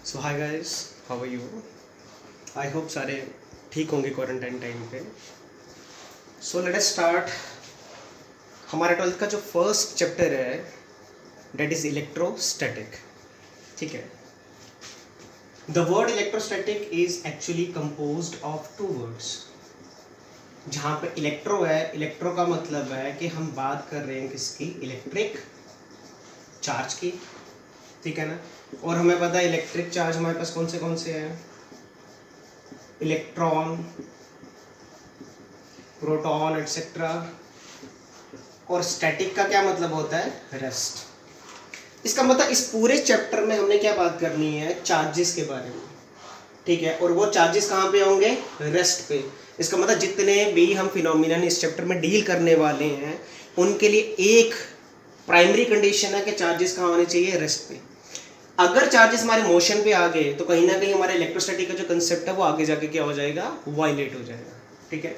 So hi guys, how are you? I hope सारे ठीक होंगे क्वारंटाइन टाइम पे। So let us start. हमारे 12th का जो फर्स्ट चैप्टर है डेट इज इलेक्ट्रोस्टैटिक। ठीक है। The word electrostatic is actually composed of two words. जहाँ पे इलेक्ट्रो है, इलेक्ट्रो का मतलब है कि हम बात कर रहे हैं किसकी, इलेक्ट्रिक चार्ज की। ठीक है ना। और हमें पता है इलेक्ट्रिक चार्ज हमारे पास कौन से हैं, इलेक्ट्रॉन, प्रोटॉन एटसेट्रा। और स्टैटिक का क्या मतलब होता है, रेस्ट। इसका मतलब इस पूरे चैप्टर में हमने क्या बात करनी है, चार्जेस के बारे में। ठीक है। और वो चार्जेस कहाँ पे होंगे, रेस्ट पे। इसका मतलब जितने भी हम फिनोमिनन इस चैप्टर में डील करने वाले हैं उनके लिए एक प्राइमरी कंडीशन है कि चार्जेस कहाँ होने चाहिए, रेस्ट पे। अगर चार्जेस हमारे मोशन पे आ गए तो कहीं ना कहीं हमारे इलेक्ट्रोस्टैटिक का जो कंसेप्ट है वो आगे जाके क्या हो जाएगा, वायलेट हो जाएगा। ठीक है।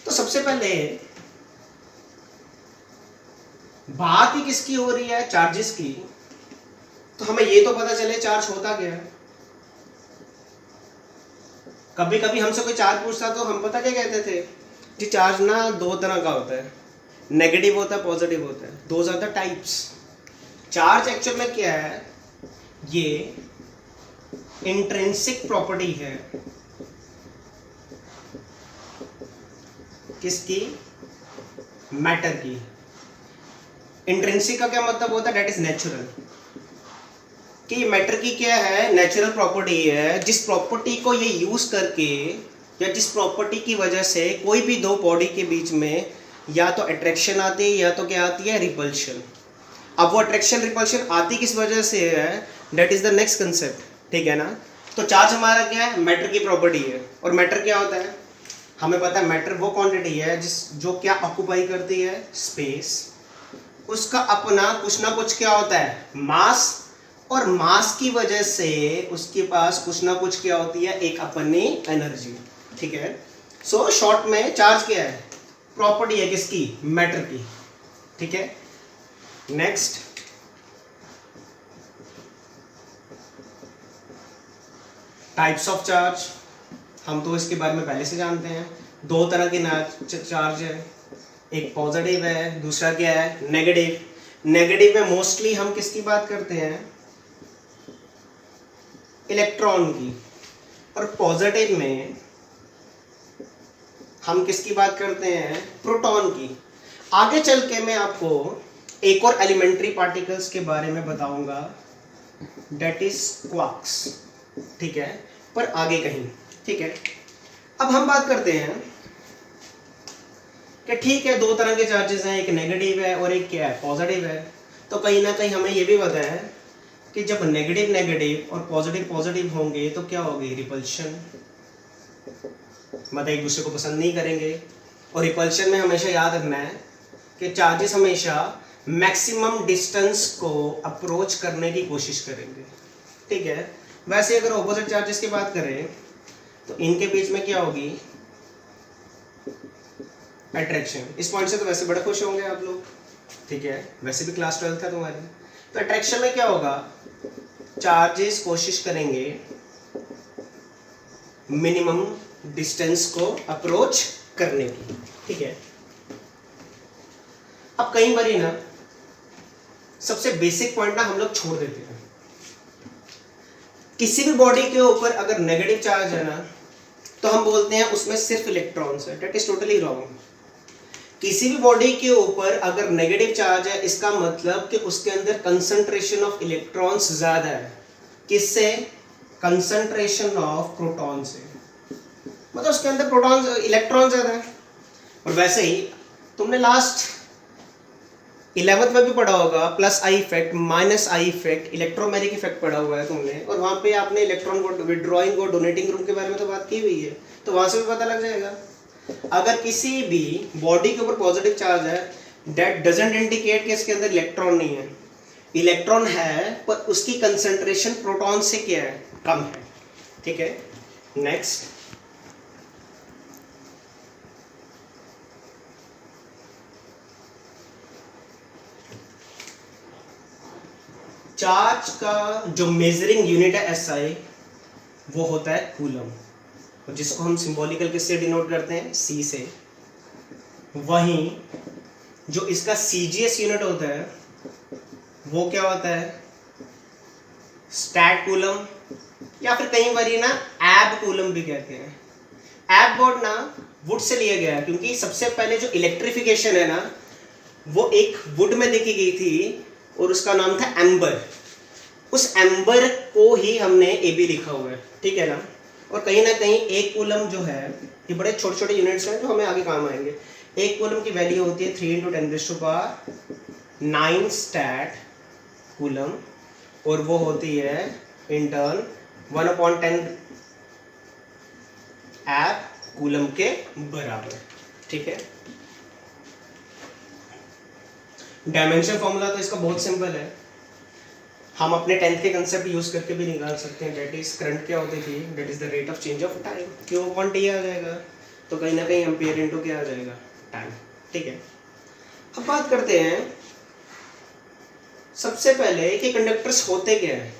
तो सबसे पहले बात ही किसकी हो रही है, चार्जेस की। तो हमें ये तो पता चले चार्ज होता क्या है। कभी कभी हमसे कोई चार्ज पूछता तो हम पता क्या कहते थे जी, चार्ज ना दो तरह का होता है, नेगेटिव होता है, पॉजिटिव होता है। Those are the types. Charge actual में क्या है, ये इंट्रिंसिक प्रॉपर्टी है किसकी, मैटर की। इंट्रिंसिक का क्या मतलब होता है, डेट इज नेचुरल। कि मैटर की क्या है, नेचुरल प्रॉपर्टी है, जिस प्रॉपर्टी को ये यूज करके या जिस प्रॉपर्टी की वजह से कोई भी दो बॉडी के बीच में या तो अट्रैक्शन आती है या तो क्या आती है, रिपल्शन। अब वो अट्रैक्शन रिपल्शन आती किस वजह से है, that is the next concept. ठीक है ना। तो चार्ज हमारा क्या है, मैटर की प्रॉपर्टी है। और मैटर क्या होता है, हमें पता है मैटर वो क्वांटिटी है जिस जो क्या ऑक्यूपाई करती है, स्पेस। उसका अपना कुछ ना कुछ क्या होता है, मास। और मास की वजह से उसके पास कुछ ना कुछ क्या होती है, एक अपनी एनर्जी। ठीक है। सो शॉर्ट में चार्ज क्या है, प्रॉपर्टी है किसकी, मैटर की। ठीक है। Next, types of charge. हम तो इसके बारे में पहले से जानते हैं। दो तरह के चार्ज है, एक पॉजिटिव है, दूसरा क्या है, नेगेटिव। नेगेटिव में मोस्टली हम किसकी बात करते हैं, इलेक्ट्रॉन की। और पॉजिटिव में हम किसकी बात करते हैं, प्रोटॉन की। आगे चल के मैं आपको एक और एलिमेंट्री पार्टिकल्स के बारे में बताऊंगा, डेट इज क्वार्क्स। ठीक है। पर आगे कहीं। ठीक है। अब हम बात करते हैं कि ठीक है, दो तरह के चार्जेस हैं, एक नेगेटिव है और एक क्या है, पॉजिटिव है। तो कहीं ना कहीं हमें ये भी पता है कि जब नेगेटिव नेगेटिव और पॉजिटिव पॉजिटिव होंगे तो क्या होगी, रिपल्शन। मतलब एक दूसरे को पसंद नहीं करेंगे। और रिपल्शन में हमेशा याद रखना है कि चार्जेस हमेशा मैक्सिमम डिस्टेंस को अप्रोच करने की कोशिश करेंगे। ठीक है। वैसे अगर ऑपोजिट चार्जेस की बात करें तो इनके बीच में क्या होगी, अट्रैक्शन। इस पॉइंट से तो वैसे बड़े खुश होंगे आप लोग। ठीक है। वैसे भी क्लास 12 है तुम्हारी। तो अट्रैक्शन में क्या होगा, चार्जेस कोशिश करेंगे मिनिमम डिस्टेंस को अप्रोच करने की। ठीक है। अब कई बार ना सबसे बेसिक पॉइंट ना हम लोग छोड़ देते हैं। किसी भी बॉडी के ऊपर अगर नेगेटिव चार्ज है ना तो हम बोलते हैं उसमें सिर्फ इलेक्ट्रॉन्स है, दैट इज टोटली रॉन्ग। किसी भी बॉडी के ऊपर अगर नेगेटिव चार्ज है इसका मतलब कि उसके अंदर कंसंट्रेशन ऑफ इलेक्ट्रॉन्स ज्यादा है। किससे, कंसंट्रेशन ऑफ प्रोटॉन से। मतलब उसके अंदर प्रोटॉन इलेक्ट्रॉन ज्यादा है। और वैसे ही तुमने लास्ट 11th में भी पढ़ा होगा, plus I effect minus I effect, electromagnetic effect पढ़ा हुआ है तुमने। और वहां पे आपने इलेक्ट्रॉन को विड्रॉइंग और डोनेटिंग ग्रुप के बारे में तो बात की हुई है, तो वहां से भी पता लग जाएगा। अगर किसी भी बॉडी के ऊपर पॉजिटिव चार्ज है, दैट डजंट इंडिकेट कि इसके अंदर इलेक्ट्रॉन नहीं है। इलेक्ट्रॉन है पर उसकी कंसंट्रेशन प्रोटॉन से क्या है, कम है। ठीक है। नेक्स्ट, चार्ज का जो मेजरिंग यूनिट है SI वो होता है कूलम, और जिसको हम सिंबॉलिकल किससे डिनोट करते हैं, C से। वहीं जो इसका CGS यूनिट होता है वो क्या होता है, स्टैट कूलम, या फिर कई बार ना एब कूलम भी कहते हैं। एब वर्ड ना वुड से लिया गया है, क्योंकि सबसे पहले जो इलेक्ट्रिफिकेशन है ना वो एक वुड में देखी गई थी और उसका नाम था एम्बर। उस एम्बर को ही हमने AB लिखा हुआ है, ठीक है ना। और कहीं ना कहीं एक कूलम जो है, ये बड़े छोटे छोटे यूनिट्स हैं जो हमें आगे काम आएंगे। एक कूलम की वैल्यू होती है 3 × 10⁹ स्टैट कूलम, और वो होती है इन टर्न 1/10 एब कूलम के बराबर, ठीक है। डायमेंशन फॉर्मूला तो इसका बहुत सिंपल है, हम अपने 10th के कंसेप्ट यूज करके भी निकाल सकते हैं। डेट इज करंट क्या होती थी, that is the rate of change of time, Q/T आ जाएगा, तो कहीं ना कहीं एम्पियर इनटू क्या आ जाएगा, टाइम, ठीक है। अब बात करते हैं सबसे पहले कि कंडक्टर्स होते क्या है,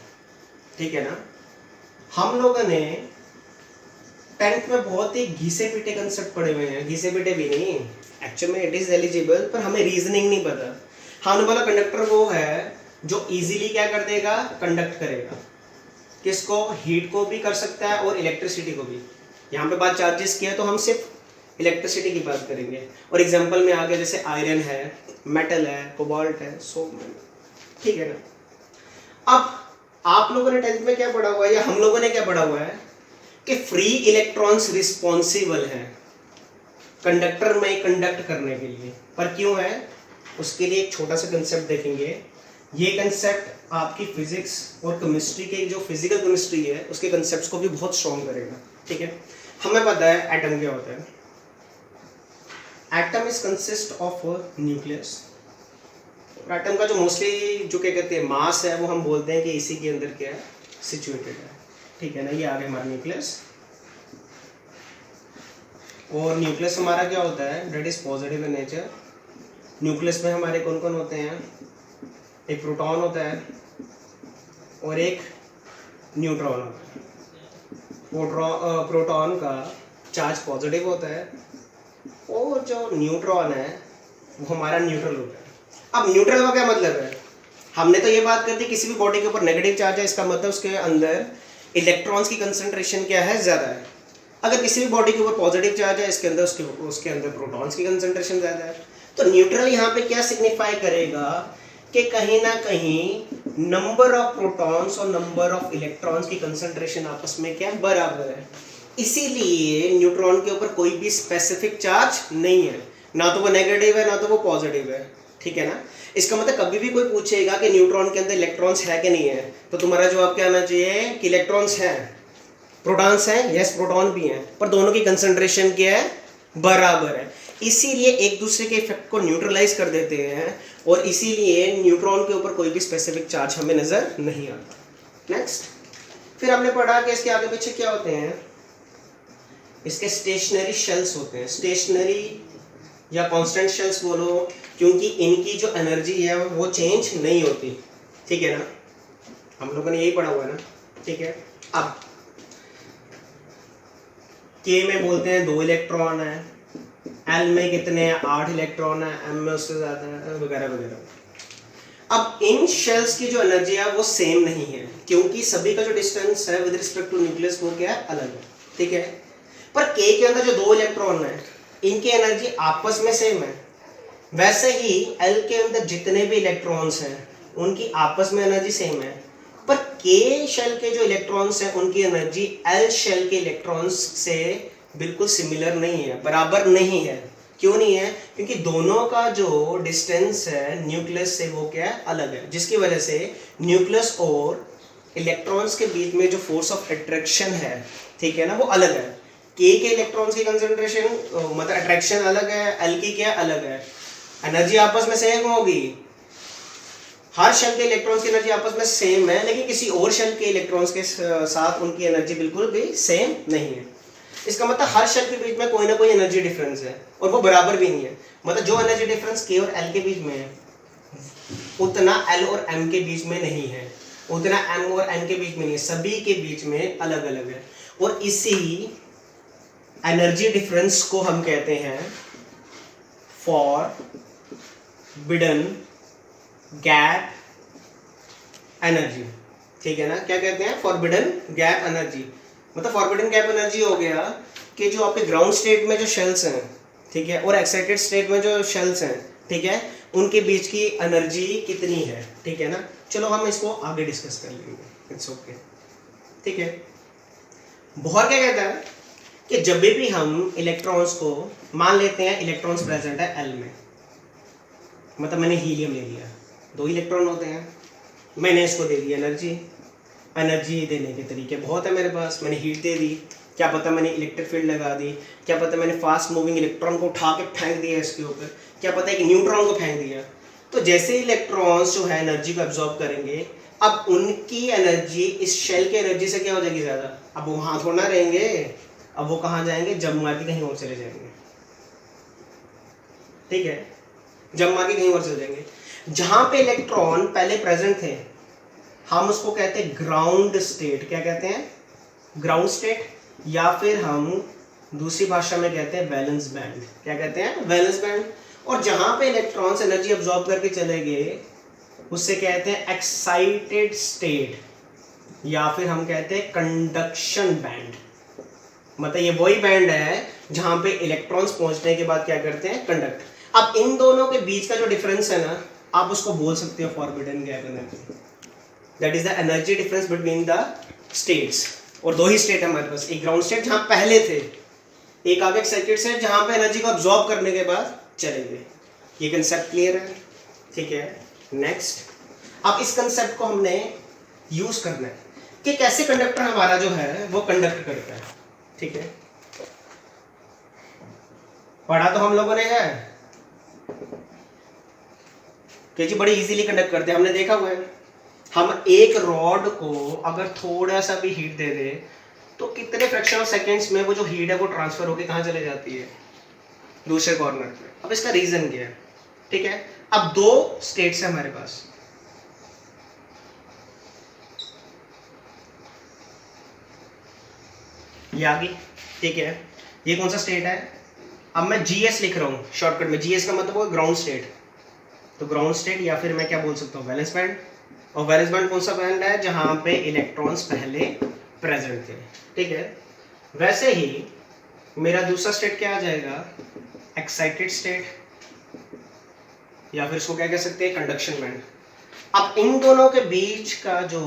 ठीक है ना। हम लोगों ने 10th में बहुत ही घिसे पीटे कंसेप्ट पढ़े हुए हैं, घिसे पीटे भी नहीं, एक्चुअल में इट इज एलिजिबल, पर हमें रीजनिंग नहीं पता। हमने बोला कंडक्टर वो है जो इजीली क्या कर देगा, कंडक्ट करेगा, किसको, हीट को भी कर सकता है और इलेक्ट्रिसिटी को भी। यहाँ पे बात चार्जेस की है तो हम सिर्फ इलेक्ट्रिसिटी की बात करेंगे, और एग्जांपल में आगे जैसे आयरन है, मेटल है, कोबाल्ट है, ठीक है ना। अब आप लोगों ने 10th में क्या पढ़ा हुआ है, या हम लोगों ने क्या पढ़ा हुआ है कि फ्री इलेक्ट्रॉन्स रिस्पॉन्सिबल है कंडक्टर में कंडक्ट करने के लिए। पर क्यों है, उसके लिए एक छोटा सा कंसेप्ट देखेंगे। ये कंसेप्ट आपकी फिजिक्स और केमिस्ट्री के जो फिजिकल केमिस्ट्री है उसके कंसेप्ट्स को भी बहुत स्ट्रॉन्ग करेगा, ठीक है। हमें पता है एटम क्या होता है। Atom is consist of nucleus. Atom का जो मोस्टली जो क्या कहते हैं मास है वो हम बोलते हैं कि इसी के अंदर क्या है, सिचुएटेड है, ठीक है ना। ये आ गया हमारा न्यूक्लियस, और न्यूक्लियस हमारा क्या होता है, that is positive in nature. Nucleus में हमारे कौन कौन होते हैं, एक प्रोटॉन होता है और एक न्यूट्रॉन होता है। प्रोटॉन का चार्ज पॉजिटिव होता है और जो न्यूट्रॉन है वो हमारा न्यूट्रल होता है। अब न्यूट्रल का क्या मतलब है, हमने तो ये बात कर दी किसी भी बॉडी के ऊपर नेगेटिव चार्ज है, इसका मतलब उसके अंदर इलेक्ट्रॉन्स की कंसंट्रेशन क्या है, ज़्यादा है। अगर किसी भी बॉडी के ऊपर पॉजिटिव चार्ज है, इसके अंदर उसके अंदर प्रोटॉन्स की कंसंट्रेशन ज़्यादा है। तो न्यूट्रल यहाँ पे क्या सिग्निफाई करेगा कि कहीं ना कहीं नंबर ऑफ प्रोटॉन्स और नंबर ऑफ इलेक्ट्रॉन्स की कंसंट्रेशन आपस में क्या बराबर है। इसीलिए न्यूट्रॉन के ऊपर कोई भी स्पेसिफिक चार्ज नहीं है, ना तो वो नेगेटिव है ना तो वो पॉजिटिव है, ठीक है ना। इसका मतलब कभी भी कोई पूछेगा कि न्यूट्रॉन के अंदर इलेक्ट्रॉन्स है कि नहीं है, तो तुम्हारा जवाब क्या आना चाहिए कि इलेक्ट्रॉन्स हैं, प्रोटॉन्स हैं, यस प्रोटॉन भी हैं, पर दोनों की कंसंट्रेशन क्या है, बराबर है। इसीलिए एक दूसरे के इफेक्ट को न्यूट्रलाइज कर देते हैं और इसीलिए न्यूट्रॉन के ऊपर कोई भी स्पेसिफिक चार्ज हमें नजर नहीं आता। नेक्स्ट, फिर हमने पढ़ा कि इसके आगे पीछे क्या होते हैं, इसके स्टेशनरी शेल्स होते हैं। स्टेशनरी या कांस्टेंट शेल्स बोलो, क्योंकि इनकी जो एनर्जी है वो चेंज नहीं होती, ठीक है ना। हम लोगों ने यही पढ़ा हुआ है ना, ठीक है। अब के में बोलते हैं 2 इलेक्ट्रॉन है, एल में कितने हैं, 8 इलेक्ट्रॉन है, एम में उससे ज़्यादा है, वगैरह वगैरह। अब इन शेल्स की जो एनर्जी है वो सेम नहीं है, क्योंकि सभी का जो डिस्टेंस है विद रिस्पेक्ट टू न्यूक्लियस वो क्या है, अलग है, ठीक है। पर के के अंदर जो 2 इलेक्ट्रॉन है इनकी एनर्जी आपस में सेम है। वैसे ही एल के अंदर जितने भी इलेक्ट्रॉन्स हैं उनकी आपस में एनर्जी सेम है, पर के शेल के जो इलेक्ट्रॉन्स हैं उनकी एनर्जी एल शेल के इलेक्ट्रॉन्स से बिल्कुल सिमिलर नहीं है, बराबर नहीं है। क्यों नहीं है, क्योंकि दोनों का जो डिस्टेंस है न्यूक्लियस से वो क्या है, अलग है, जिसकी वजह से न्यूक्लियस और इलेक्ट्रॉन्स के बीच में जो फोर्स ऑफ अट्रैक्शन है, ठीक है ना, वो अलग है। के इलेक्ट्रॉन्स की कंसंट्रेशन मतलब अट्रैक्शन अलग है, एल की क्या अलग है, एनर्जी आपस में सेम होगी। हर शेल के इलेक्ट्रॉन्स की एनर्जी आपस में सेम है, लेकिन किसी और शेल के इलेक्ट्रॉन्स के साथ उनकी एनर्जी बिल्कुल भी सेम नहीं है। इसका मतलब हर शेल के बीच में कोई ना कोई एनर्जी डिफरेंस है और वो बराबर भी नहीं है। मतलब जो एनर्जी डिफरेंस के और एल के बीच में है उतना L और M के बीच में नहीं है, उतना M और N के बीच में नहीं है, सभी के बीच में अलग अलग है। और इसी एनर्जी डिफरेंस को हम कहते हैं फॉरबिडन गैप एनर्जी। ठीक है ना, क्या कहते हैं? Forbidden gap energy. मतलब फॉरबिडन गैप एनर्जी हो गया कि जो आपके ग्राउंड स्टेट में जो शेल्स हैं, ठीक है, और एक्साइटेड स्टेट में जो शेल्स हैं, ठीक है, उनके बीच की एनर्जी कितनी है। ठीक है ना, चलो हम इसको आगे डिस्कस कर लेंगे, इट्स ओके। ठीक है, बोहर क्या कहता है कि जब भी हम इलेक्ट्रॉन्स को मान लेते हैं, इलेक्ट्रॉन्स प्रेजेंट है एल में, मतलब मैंने हीलियम ले लिया, 2 इलेक्ट्रॉन होते हैं, मैंने इसको दे दी एनर्जी। एनर्जी देने के तरीके बहुत है मेरे पास, मैंने हीट दे दी, क्या पता मैंने इलेक्ट्रिक फील्ड लगा दी, क्या पता मैंने फास्ट मूविंग इलेक्ट्रॉन को उठा के फेंक दिया इसके ऊपर, क्या पता एक न्यूट्रॉन को फेंक दिया। तो जैसे इलेक्ट्रॉन्स जो है एनर्जी को एब्जॉर्ब करेंगे, अब उनकी एनर्जी इस शेल की एनर्जी से क्या हो जाएगी ज़्यादा। अब वो वहाँ थोड़ा रहेंगे, अब वो कहाँ जाएंगे, जम्मा के कहीं और चले जाएंगे। ठीक है, जम्मा के कहीं और चले जाएंगे। जहाँ पे इलेक्ट्रॉन पहले प्रेजेंट थे, हम उसको कहते हैं ग्राउंड स्टेट। क्या कहते हैं? ग्राउंड स्टेट, या फिर हम दूसरी भाषा में कहते हैं वैलेंस बैंड। क्या कहते हैं? Valence band. और जहाँ पे इलेक्ट्रॉन्स एनर्जी अब्जॉर्ब करके चले गए, उससे कहते हैं एक्साइटेड स्टेट, या फिर हम कहते हैं कंडक्शन बैंड। मतलब ये वही बैंड है जहाँ पे इलेक्ट्रॉन्स पहुँचने के बाद क्या करते हैं, कंडक्ट। अब इन दोनों के बीच का जो डिफरेंस है ना, आप उसको बोल सकते हो forbidden gap energy. That is the energy difference between the states. और 2 ही स्टेट है हमारे पास, एक ग्राउंड स्टेट जहाँ पहले थे, एक आगे एक्साइटेड स्टेट जहाँ पे एनर्जी को अब्जॉर्ब करने के बाद चले गए। ये कंसेप्ट क्लियर है? ठीक है, नेक्स्ट। अब इस कंसेप्ट को हमने यूज करना है कि कैसे कंडक्टर हमारा जो है वो कंडक्ट करता है। ठीक है, पढ़ा तो हम लोगों ने है कि जी बड़े इजीली कंडक्ट करते हैं, हमने देखा हुआ है। हम एक रॉड को अगर थोड़ा सा भी हीट दे दे तो कितने फ्रैक्शन ऑफ सेकेंड्स में वो जो हीट है वो ट्रांसफर होकर कहाँ चले जाती है, दूसरे कॉर्नर पे। अब इसका रीजन क्या है? ठीक है, अब 2 स्टेट्स है हमारे पास। ये आ गई, ठीक है, ये कौन सा स्टेट है? अब मैं जीएस लिख रहा हूँ शॉर्टकट में। जीएस का मतलब वो ग्राउंड स्टेट, तो ग्राउंड स्टेट, या फिर मैं क्या बोल सकता हूँ, वैलेंस बैंड। और वैलेंस बैंड कौन सा बैंड है? जहाँ पे इलेक्ट्रॉन्स पहले प्रेजेंट थे। ठीक है, वैसे ही मेरा दूसरा स्टेट क्या आ जाएगा, एक्साइटेड स्टेट, या फिर इसको क्या कह सकते हैं, कंडक्शन बैंड। अब इन दोनों के बीच का जो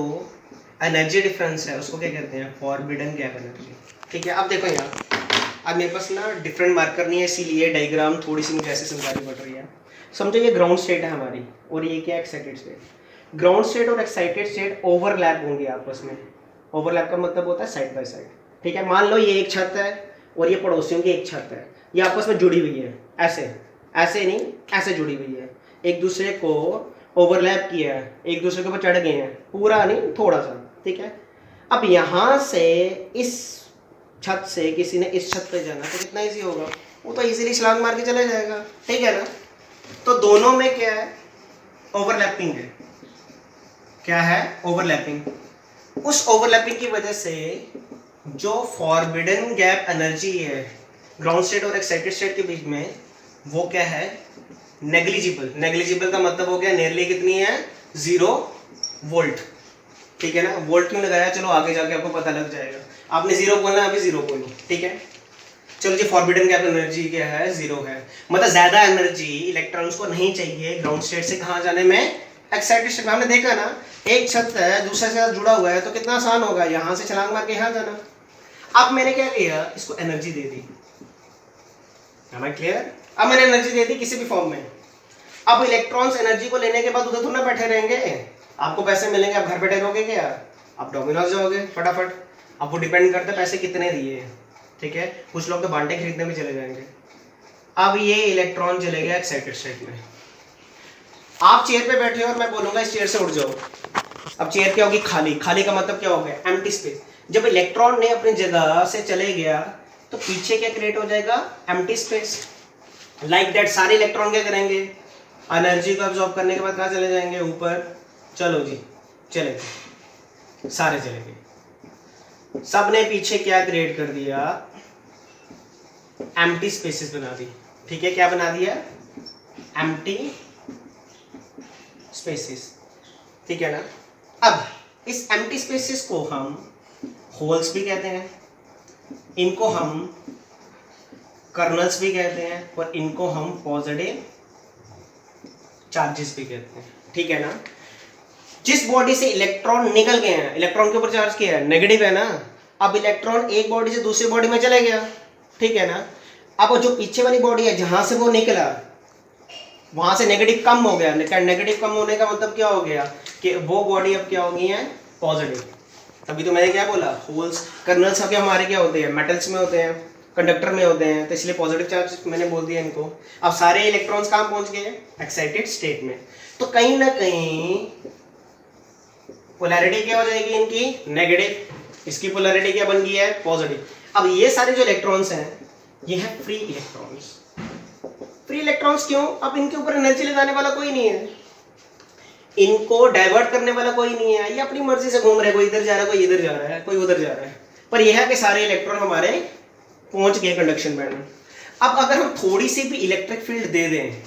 एनर्जी डिफरेंस है उसको क्या कहते हैं, फॉरबिडन गैप एनर्जी। ठीक है, अब देखो यार, अब मेरे पास ना डिफरेंट मार्कर नहीं है, इसीलिए डायग्राम थोड़ी सी मुझे ऐसे समझानी पड़ रही है। समझो ये ग्राउंड स्टेट है हमारी, और ये क्या है, एक्साइटेड स्टेट। ग्राउंड स्टेट और एक्साइटेड स्टेट ओवरलैप होंगे आपस में। ओवरलैप का मतलब होता है साइड बाय साइड। ठीक है, मान लो ये एक छत है और ये पड़ोसियों की एक छत है, ये आपस में जुड़ी हुई है, ऐसे ऐसे नहीं, ऐसे जुड़ी हुई है, एक दूसरे को ओवरलैप किया है, एक दूसरे के ऊपर चढ़ गए हैं, पूरा नहीं थोड़ा सा। ठीक है, अब यहाँ से इस छत से किसी ने इस छत पे जाना तो कितना इजी होगा, वो तो इजीली छलांग मार के चला जाएगा। ठीक है ना, तो दोनों में क्या है, ओवरलैपिंग है। क्या है, ओवरलैपिंग। उस ओवरलैपिंग की वजह से जो फॉरबिडन गैप एनर्जी है ग्राउंड स्टेट और एक्साइटेड स्टेट के बीच में, वो क्या है, नेग्लिजिबल। नेग्लिजिबल का मतलब हो गया नियरली कितनी है, 0 वोल्ट। ठीक है ना, वोल्ट क्यों लगाया, चलो आगे जाके आपको पता लग जाएगा। आपने 0 बोलना है, अभी 0 बोलो। ठीक है, चलो जी, फॉरबिडन गैप एनर्जी क्या है, 0 है। मतलब ज्यादा एनर्जी इलेक्ट्रॉन्स को नहीं चाहिए ग्राउंड स्टेट से कहाँ जाने में, एक्साइटेड स्टेट में। हमने देखा ना, एक छत है दूसरे से जुड़ा हुआ है, तो कितना आसान होगा यहाँ से छलांग मार के यहाँ जाना। अब मैंने क्या किया, इसको एनर्जी दे दी, क्लियर। अब मैंने एनर्जी दे दी किसी भी फॉर्म में। अब इलेक्ट्रॉन्स एनर्जी को लेने के बाद उधर थोड़ा बैठे रहेंगे, आपको पैसे मिलेंगे, आप घर बैठे रहोगे क्या, आप डोमिनोज जाओगे फटाफट। अब वो डिपेंड करता है पैसे कितने दिए। ठीक है, कुछ लोग तो बांटे खरीदने में चले जाएंगे। अब ये इलेक्ट्रॉन चले गया एक्साइटेड स्टेट में। आप चेयर पे बैठे हो और मैं बोलूंगा इस चेयर से उठ जाओ। अब चेयर क्या होगी, खाली। खाली का मतलब क्या हो गया, एम्प्टी स्पेस। जब इलेक्ट्रॉन ने अपनी जगह से चले गया तो पीछे क्या क्रिएट हो जाएगा, एम्प्टी स्पेस। लाइक दैट सारे इलेक्ट्रॉन क्या करेंगे, एनर्जी को अब्जॉर्ब करने के बाद कहाँ चले जाएंगे? ऊपर। चलो जी, चले गए, सारे चले गए। सबने पीछे क्या क्रिएट कर दिया? एम्प्टी स्पेसेस बना दी। ठीक है, क्या बना दिया? Empty spaces. ठीक है ना? अब इस एम्प्टी स्पेसेस को हम होल्स भी कहते हैं, इनको हम कर्नल्स भी कहते हैं, और इनको हम पॉजिटिव चार्जेस भी कहते हैं। ठीक है ना? जिस बॉडी से इलेक्ट्रॉन निकल गए हैं, इलेक्ट्रॉन के ऊपर चार्ज किया है, नेगेटिव है ना, अब इलेक्ट्रॉन एक बॉडी से दूसरी बॉडी में चले गया। ठीक है ना? अब वो जो पीछे वाली बॉडी है जहां से वो निकला, वहां से नेगेटिव कम हो गया। नेगेटिव कम होने का मतलब क्या हो गया? कि वो बॉडी अब क्या हो गई है? पॉजिटिव। तभी तो मैंने क्या बोला, होल्स कर्नल्स अब हमारे क्या होते हैं? मेटल्स में होते हैं, कंडक्टर में होते हैं, तो इसलिए पॉजिटिव चार्ज मैंने बोल दिया इनको। अब सारे इलेक्ट्रॉन्स कहाँ पहुंच गए? एक्साइटेड स्टेट में। तो कहीं ना कहीं पोलैरिटी क्या हो जाएगी इनकी? नेगेटिव। इसकी पोलैरिटी क्या बन गई है? पॉजिटिव। अब ये सारे जो इलेक्ट्रॉन्स हैं ये हैं फ्री इलेक्ट्रॉन्स। फ्री इलेक्ट्रॉन्स क्यों? अब इनके ऊपर एनर्जी लगाने वाला कोई नहीं है, इनको डाइवर्ट करने वाला कोई नहीं है, ये अपनी मर्जी से घूम रहे हैं, कोई इधर जा रहा है, कोई इधर जा रहा है, कोई उधर जा रहा है। पर यह है कि सारे इलेक्ट्रॉन हमारे पहुंच गए कंडक्शन बैंड में। अब अगर हम थोड़ी सी भी इलेक्ट्रिक फील्ड दे दें,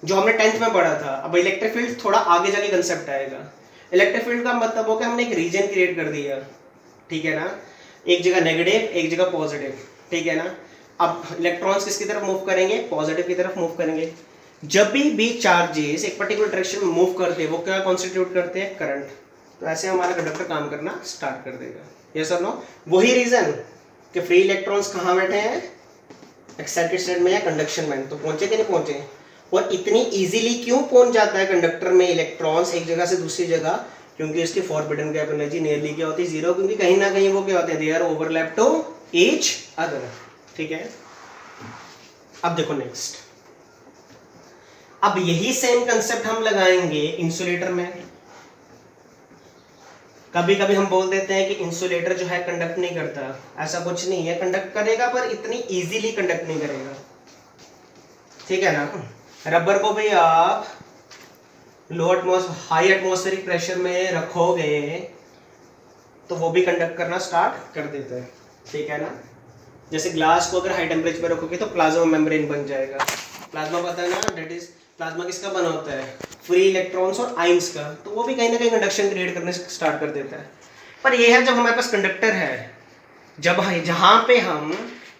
जो हमने 10th में पढ़ा था, अब इलेक्ट्रिक फील्ड थोड़ा आगे जाके कंसेप्ट आएगा। इलेक्ट्रिक फील्ड का मतलब हो कि हमने एक रीजन क्रिएट कर दिया। ठीक है ना? एक जगह नेगेटिव, एक जगह पॉजिटिव। ठीक है ना? अब इलेक्ट्रॉन्स किसकी तरफ मूव करेंगे? पॉजिटिव की तरफ मूव करेंगे। जब भी चार्जेस एक पर्टिकुलर डायरेक्शन में मूव करते हैं, वो क्या कॉन्स्टिट्यूट करते हैं? करंट। तो ऐसे हमारा कंडक्टर काम करना स्टार्ट कर देगा। यस और नो? वही रीजन कि फ्री इलेक्ट्रॉन्स कहाँ बैठे हैं? एक्साइटेड स्टेट में या कंडक्शन में। तो पहुंचे कि नहीं पहुंचे? और इतनी इजीली क्यों पहुंच जाता है कंडक्टर में इलेक्ट्रॉन्स एक जगह से दूसरी जगह? क्योंकि उसकी फॉरबिडन गैप एनर्जी नियरली क्या होती है? जीरो। क्योंकि कहीं ना कहीं वो क्या होते हैं? They are overlap to each other. ठीक है? अब देखो नेक्स्ट, अब यही सेम कंसेप्ट हम लगाएंगे इंसुलेटर में। कभी कभी हम बोल देते हैं कि इंसुलेटर जो है कंडक्ट नहीं करता, ऐसा कुछ नहीं है, कंडक्ट करेगा पर इतनी इजीली कंडक्ट नहीं करेगा। ठीक है ना? रबर को भी आप हाई एटमॉस्फेरिक प्रेशर में रखोगे तो वो भी कंडक्ट करना स्टार्ट कर देता है। ठीक है ना? जैसे ग्लास को अगर हाई टेम्परेचर पर रखोगे तो प्लाज्मा मेम्ब्रेन बन जाएगा। प्लाज्मा पता है ना? दैट इज, प्लाज्मा किसका बना होता है? फ्री इलेक्ट्रॉन्स और आइंस का। तो वो भी कहीं ना कहीं कंडक्शन क्रिएट करने से स्टार्ट कर देता है। पर यह है जब हमारे पास कंडक्टर है, जब जहां पे हम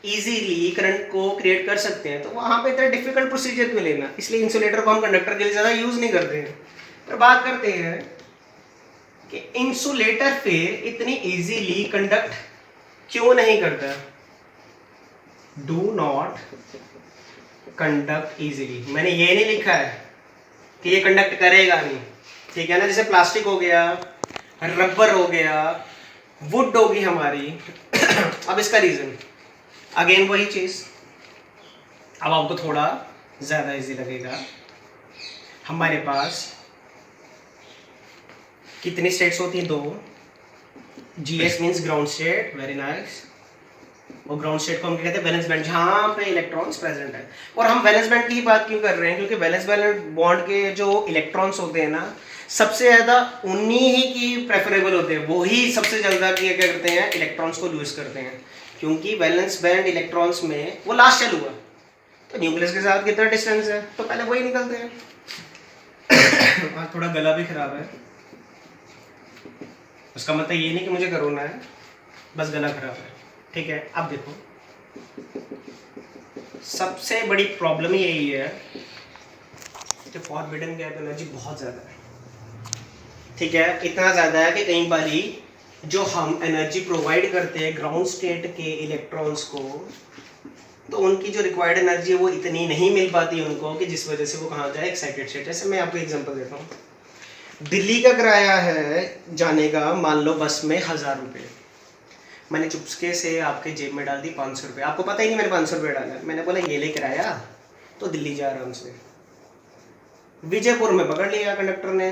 इजीली करंट को क्रिएट कर सकते हैं, तो वहां पे इतना डिफिकल्ट प्रोसीजर क्यों लेना? इसलिए इंसुलेटर को हम कंडक्टर के लिए ज़्यादा यूज नहीं करते हैं। पर बात करते हैं कि इंसुलेटर फिर इतनी इजीली कंडक्ट क्यों नहीं करता? Do not conduct easily. मैंने ये नहीं लिखा है कि ये कंडक्ट करेगा नहीं। ठीक है ना? जैसे प्लास्टिक हो गया, रबर हो गया, वुड होगी हमारी। अब इसका रीजन अगेन वही चीज, अब आपको थोड़ा ज्यादा इजी लगेगा। हमारे पास कितनी स्टेट्स होती हैं? 2। GS means ground state, very nice. और ग्राउंड स्टेट को हम क्या कहते हैं? वैलेंस बैंड, जहाँ पे इलेक्ट्रॉन्स प्रेजेंट है। और हम वैलेंस बैंड की ही बात क्यों कर रहे हैं? क्योंकि वैलेंस बॉन्ड के जो इलेक्ट्रॉन्स होते हैं ना, सबसे ज़्यादा उन्हीं ही की प्रेफरेबल होते हैं, वो ही सबसे ज़्यादा क्या करते हैं? इलेक्ट्रॉन्स को लूज करते हैं। क्योंकि वैलेंस बैंड इलेक्ट्रॉन्स में वो लास्ट शेल हुआ, तो न्यूक्लियस के साथ कितना डिस्टेंस है, तो पहले वही निकलते हैं। आज थोड़ा गला भी खराब है, उसका मतलब ये नहीं कि मुझे कोरोना है, बस गला खराब है। ठीक है? अब देखो, सबसे बड़ी प्रॉब्लम यही है कि फॉरबिडन गैप एनर्जी बहुत ज़्यादा है। ठीक है? इतना ज़्यादा है कि कई बारी जो हम एनर्जी प्रोवाइड करते हैं ग्राउंड स्टेट के इलेक्ट्रॉन्स को, तो उनकी जो रिक्वायर्ड एनर्जी है वो इतनी नहीं मिल पाती उनको कि जिस वजह से वो कहाँ जाए? Excited state. जैसे मैं आपको एग्जांपल देता हूँ, दिल्ली का किराया है जाने का, मान लो बस में 1000 रुपये। मैंने चुपके से आपके जेब में डाल दी 500 रुपये, आपको पता ही नहीं मैंने 500 रुपये डाला। मैंने बोला ये ले किराया, तो दिल्ली जा आराम से। विजयपुर में पकड़ लिया कंडक्टर ने,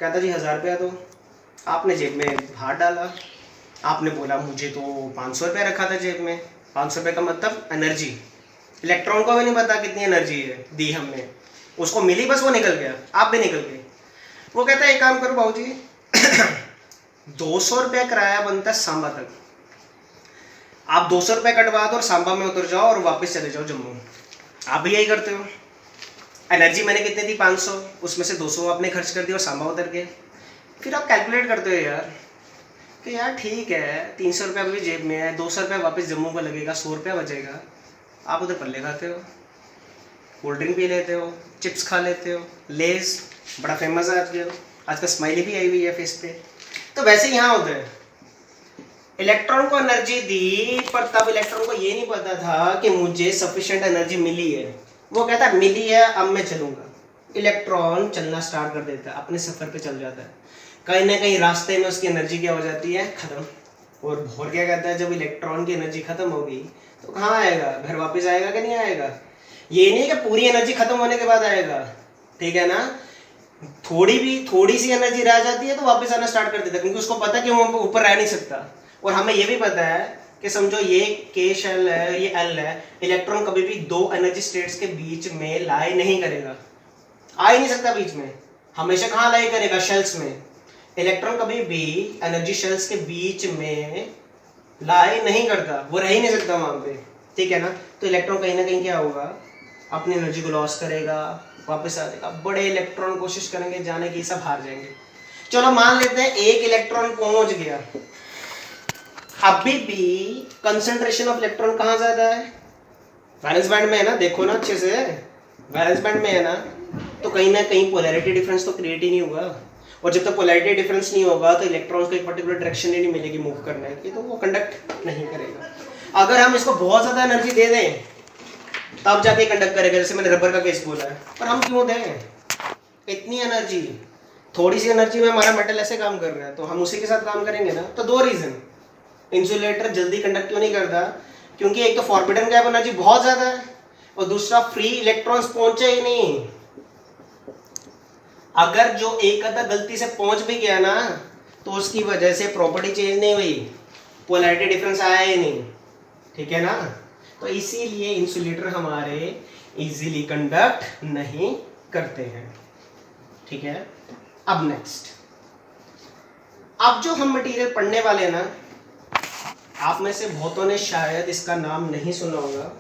कहता जी 1000 रुपया दो। आपने जेब में हाथ डाला, आपने बोला मुझे तो 500 रुपया रखा था जेब में। 500 रुपये का मतलब एनर्जी, इलेक्ट्रॉन को भी नहीं पता कितनी एनर्जी है दी हमने, उसको मिली बस, वो निकल गया, आप भी निकल गए। वो कहता है एक काम करो बाबू जी 200 रुपया किराया बनता है सांबा तक, आप 200 रुपये कटवा दो और सांबा में उतर जाओ और वापस चले जाओ जम्मू। आप भी यही करते हो। एनर्जी मैंने कितनी थी 500, उसमें से 200 आपने खर्च कर दिया और सांबा उतर गए। फिर आप कैलकुलेट करते हो यार कि यार ठीक है 300 रुपया भी जेब में है, 200 रुपया वापस जम्मू को लगेगा, 100 रुपया बचेगा। आप उधर पल्ले खाते हो, कोल्ड ड्रिंक पी लेते हो, चिप्स खा लेते हो, लेज बड़ा फेमस है आजकल, आजकल स्माइली भी आई हुई है फेस पे। तो वैसे यहाँ होता है, इलेक्ट्रॉन को एनर्जी दी, पर तब इलेक्ट्रॉन को ये नहीं पता था कि मुझे सफिशिएंट एनर्जी मिली है। वो कहता है मिली है अब मैं चलूंगा। इलेक्ट्रॉन चलना स्टार्ट कर देता है, अपने सफर पे चल जाता है। कहीं ना कहीं रास्ते में उसकी एनर्जी क्या हो जाती है, खत्म। और बोर क्या कहता है, जब इलेक्ट्रॉन की एनर्जी खत्म होगी तो कहाँ आएगा, घर वापस आएगा कि नहीं आएगा। ये नहीं कि पूरी एनर्जी खत्म होने के बाद आएगा, ठीक है ना, थोड़ी सी एनर्जी रह जाती है तो वापस आना स्टार्ट कर देता है, क्योंकि उसको पता है कि वो ऊपर रह नहीं सकता। और हमें ये भी पता है कि समझो ये के शेल है, ये एल है, इलेक्ट्रॉन कभी भी दो एनर्जी स्टेट्स के बीच में लाई नहीं करेगा, आ ही नहीं सकता बीच में, हमेशा कहाँ लाई करेगा, शेल्स में। इलेक्ट्रॉन कभी भी एनर्जी शेल्स के बीच में लाई नहीं करता, वो रह ही नहीं सकता वहां पे, ठीक है ना। तो इलेक्ट्रॉन कहीं ना कहीं क्या होगा, अपनी एनर्जी को लॉस करेगा, वापस आ जाएगा। बड़े इलेक्ट्रॉन कोशिश करेंगे जाने की, सब हार जाएंगे। चलो मान लेते हैं एक इलेक्ट्रॉन पहुंच गया, अभी भी कंसंट्रेशन ऑफ इलेक्ट्रॉन कहाँ ज्यादा है, वैलेंस बैंड में है ना, देखो ना अच्छे से, वैलेंस बैंड में है ना, तो कहीं ना कहीं पोलैरिटी डिफरेंस तो क्रिएट ही नहीं होगा। और जब तक पोलैरिटी डिफरेंस नहीं होगा तो इलेक्ट्रॉन्स को एक पर्टिकुलर डायरेक्शन ही नहीं मिलेगी मूव करने की, तो वो कंडक्ट नहीं करेगा। अगर हम इसको बहुत ज्यादा एनर्जी दे दें तब जाके कंडक्ट करेगा, जैसे मैंने रबर का केस बोला है। पर हम क्यों दें इतनी एनर्जी, थोड़ी सी एनर्जी में हमारा मेटल ऐसे काम कर रहा है, तो हम उसी के साथ काम करेंगे ना। तो दो रीजन, इंसुलेटर जल्दी कंडक्ट क्यों नहीं करता, क्योंकि एक तो फॉरबिडन गैप एनर्जी बहुत ज्यादा है, और दूसरा फ्री इलेक्ट्रॉन्स पहुंचे ही नहीं। अगर जो एक आधा गलती से पहुंच भी गया ना, तो उसकी वजह से प्रॉपर्टी चेंज नहीं हुई, पोलैरिटी डिफरेंस आया ही नहीं, ठीक है ना। तो इसीलिए इंसुलेटर हमारे इजीली कंडक्ट नहीं करते हैं, ठीक है। अब नेक्स्ट, अब जो हम मटेरियल पढ़ने वाले हैं ना, आप में से बहुतों ने शायद इसका नाम नहीं सुना होगा,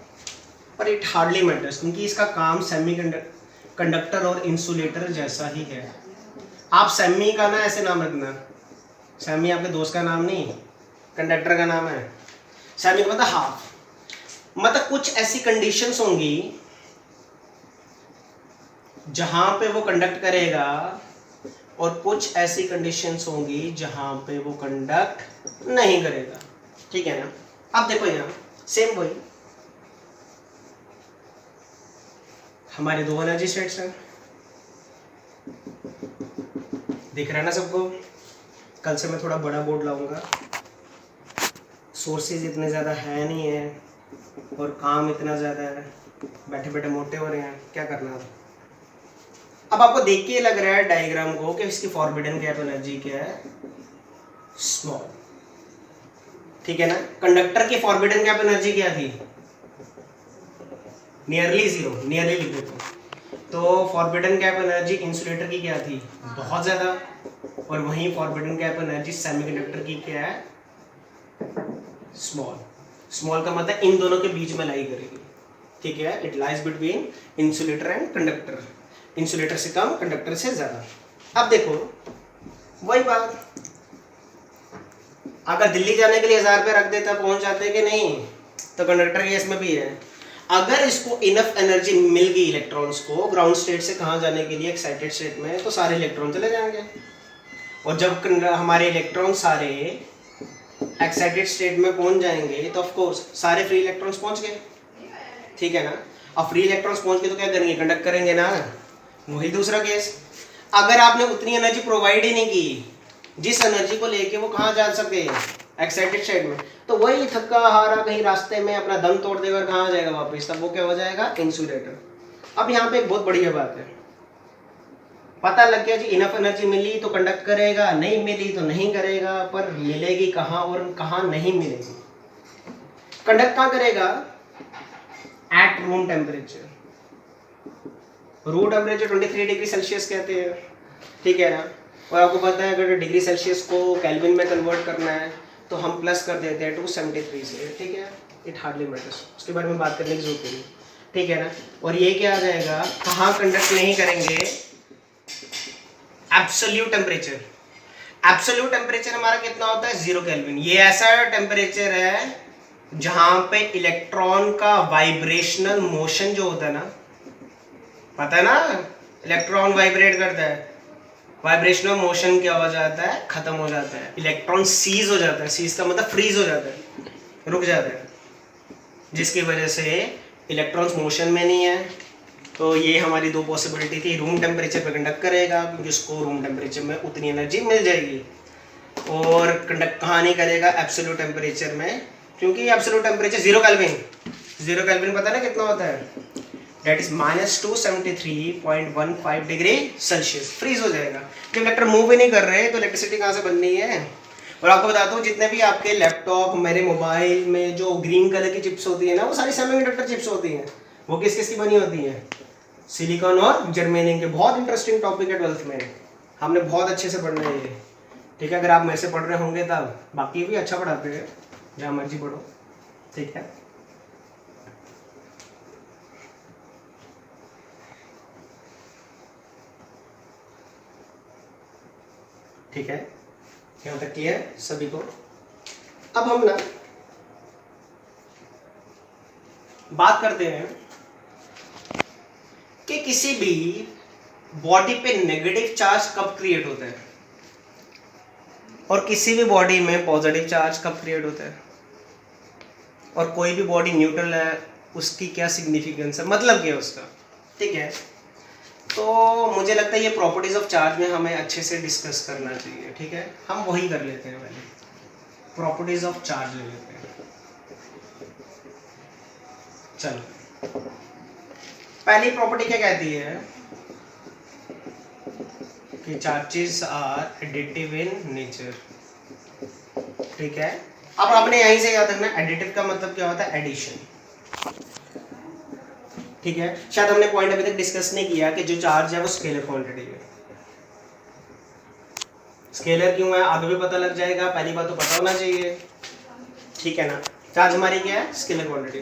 पर इट हार्डली मैटर्स, क्योंकि इसका काम कंडक्टर और इंसुलेटर जैसा ही है। आप सेमी का ना ऐसे नाम रखना, सेमी आपके दोस्त का नाम नहीं, कंडक्टर का नाम है। सेमी का मतलब हाफ, मतलब कुछ ऐसी कंडीशंस होंगी जहां पे वो कंडक्ट करेगा, और कुछ ऐसी कंडीशंस होंगी जहां पे वो कंडक्ट नहीं करेगा, ठीक है ना। अब देखो यहाँ सेम वही, हमारे दो एनर्जी स्टेट्स हैं, दिख रहा है ना सबको। कल से मैं थोड़ा बड़ा बोर्ड लाऊंगा, सोर्सेज इतने ज़्यादा है नहीं है और काम इतना ज़्यादा है, बैठे बैठे मोटे हो रहे हैं, क्या करना। अब आपको देख के लग रहा है डायग्राम को कि इसकी फॉरबिडन गैप एनर्जी क्या है, स्मॉल, ठीक है ना। कंडक्टर की फॉरबिडन गैप एनर्जी क्या थी, नियरली जीरो, नियरली लिख देते हैं। तो फॉरबिडन गैप एनर्जी इंसुलेटर की क्या थी, बहुत ज़्यादा, और वहीं फॉरबिडन गैप एनर्जी सेमीकंडक्टर की क्या है, स्मॉल। स्मॉल का मतलब इन दोनों के बीच में लाई करेगी, ठीक है। It lies between insulator and conductor, insulator से कम, कंडक्टर से ज़्यादा। अब देखो वही बात, अगर दिल्ली जाने के लिए 1000 रुपये रख देता पहुंच जाते कि नहीं, तो कंडक्टर केस में भी है। अगर इसको इनफ एनर्जी मिल गई इलेक्ट्रॉन्स को ग्राउंड स्टेट से कहाँ जाने के लिए, एक्साइटेड स्टेट में, तो सारे इलेक्ट्रॉन चले जाएंगे। और जब हमारे इलेक्ट्रॉन सारे एक्साइटेड स्टेट में पहुंच जाएंगे तो ऑफ कोर्स सारे फ्री इलेक्ट्रॉन्स पहुंच गए, ठीक है ना। अब फ्री इलेक्ट्रॉन्स पहुंच के तो क्या करेंगे, कंडक्ट करेंगे ना। वही दूसरा केस, अगर आपने उतनी एनर्जी प्रोवाइड ही नहीं की जिस एनर्जी को लेके वो कहाँ जा सके, एक्साइटेड स्टेट में, तो वही थका हारा कहीं रास्ते में अपना दम तोड़ देकर कहाँ जाएगा वापस, तब वो क्या हो जाएगा, इंसुलेटर। अब यहाँ पे एक बहुत बढ़िया बात है, पता लग गया जी इनफ एनर्जी मिली तो कंडक्ट करेगा, नहीं मिली तो नहीं करेगा, पर मिलेगी कहाँ और कहाँ नहीं मिलेगी। कंडक्ट कहाँ करेगा, at room temperature, room temperature 23 degree Celsius कहते हैं, ठीक है ना। और आपको पता है अगर डिग्री सेल्सियस को केल्विन में कन्वर्ट करना है तो हम प्लस कर देते हैं 273 से, ठीक है। इट हार्डली मैटर्स, उसके बारे में बात करने की जरूरत नहीं, ठीक है ना। और ये क्या आ जाएगा, कहाँ कंडक्ट नहीं करेंगे, एब्सोल्यूट टेम्परेचर। एब्सोल्यूट टेम्परेचर हमारा कितना होता है 0 केल्विन। ये ऐसा टेम्परेचर है जहां पे इलेक्ट्रॉन का वाइब्रेशनल मोशन जो होता है ना, पता है ना, इलेक्ट्रॉन वाइब्रेट करता है, वाइब्रेशनल मोशन क्या हो जाता है, खत्म हो जाता है, इलेक्ट्रॉन सीज हो जाता है। सीज का मतलब फ्रीज हो जाता है, रुक जाता है, जिसकी वजह से इलेक्ट्रॉन्स मोशन में नहीं है। तो ये हमारी दो पॉसिबिलिटी थी, रूम टेम्परेचर पे कंडक्ट करेगा क्योंकि उसको रूम टेम्परेचर में उतनी एनर्जी मिल जाएगी, और कंडक्ट कहाँ नहीं करेगा, एब्सोल्यूट टेम्परेचर में, क्योंकि एब्सोल्यूट टेम्परेचर 0 केल्विन। 0 केल्विन पता ना कितना होता है, that is -273.15 degree Celsius, freeze हो जाएगा। जब इलेक्ट्रॉन मूव ही नहीं कर रहे तो इलेक्ट्रिसिटी कहाँ से बननी है। और आपको बताता हूँ जितने भी आपके लैपटॉप, मेरे मोबाइल में जो ग्रीन कलर की चिप्स होती है ना, वो सारी सेमीकंडक्टर चिप्स होती हैं। वो किस किस की बनी होती हैं, सिलिकॉन और जर्मेनियम के। बहुत इंटरेस्टिंग टॉपिक है 12th में, हमने बहुत अच्छे से पढ़ना है ये, ठीक है। अगर आप मेरे से पढ़ रहे होंगे तब, बाकी भी अच्छा पढ़ाते हैं, जहाँ मर्जी पढ़ो, ठीक है। ठीक है, यहाँ तक क्लियर सभी को। अब हम ना बात करते हैं कि किसी भी बॉडी पे नेगेटिव चार्ज कब क्रिएट होता है और किसी भी बॉडी में पॉजिटिव चार्ज कब क्रिएट होता है, और कोई भी बॉडी न्यूट्रल है उसकी क्या सिग्निफिकेंस है, मतलब क्या है उसका, ठीक है। तो मुझे लगता है ये प्रॉपर्टीज ऑफ चार्ज में हमें अच्छे से डिस्कस करना चाहिए, ठीक है। हम वही कर लेते हैं, पहले प्रॉपर्टीज ऑफ चार्ज ले लेते हैं। चलो, पहली प्रॉपर्टी क्या कहती है कि charges are additive in nature, ठीक है। अब आपने यहीं से याद रखना, एडिटिव का मतलब क्या होता है, एडिशन, ठीक है। शायद हमने पॉइंट अभी तक डिस्कस नहीं किया कि जो चार्ज है वो स्केलर क्वांटिटी है। स्केलर क्यों है आगे भी पता लग जाएगा, पहली बात तो पता होना चाहिए, ठीक है ना। चार्ज हमारी क्या है, scalar quantity.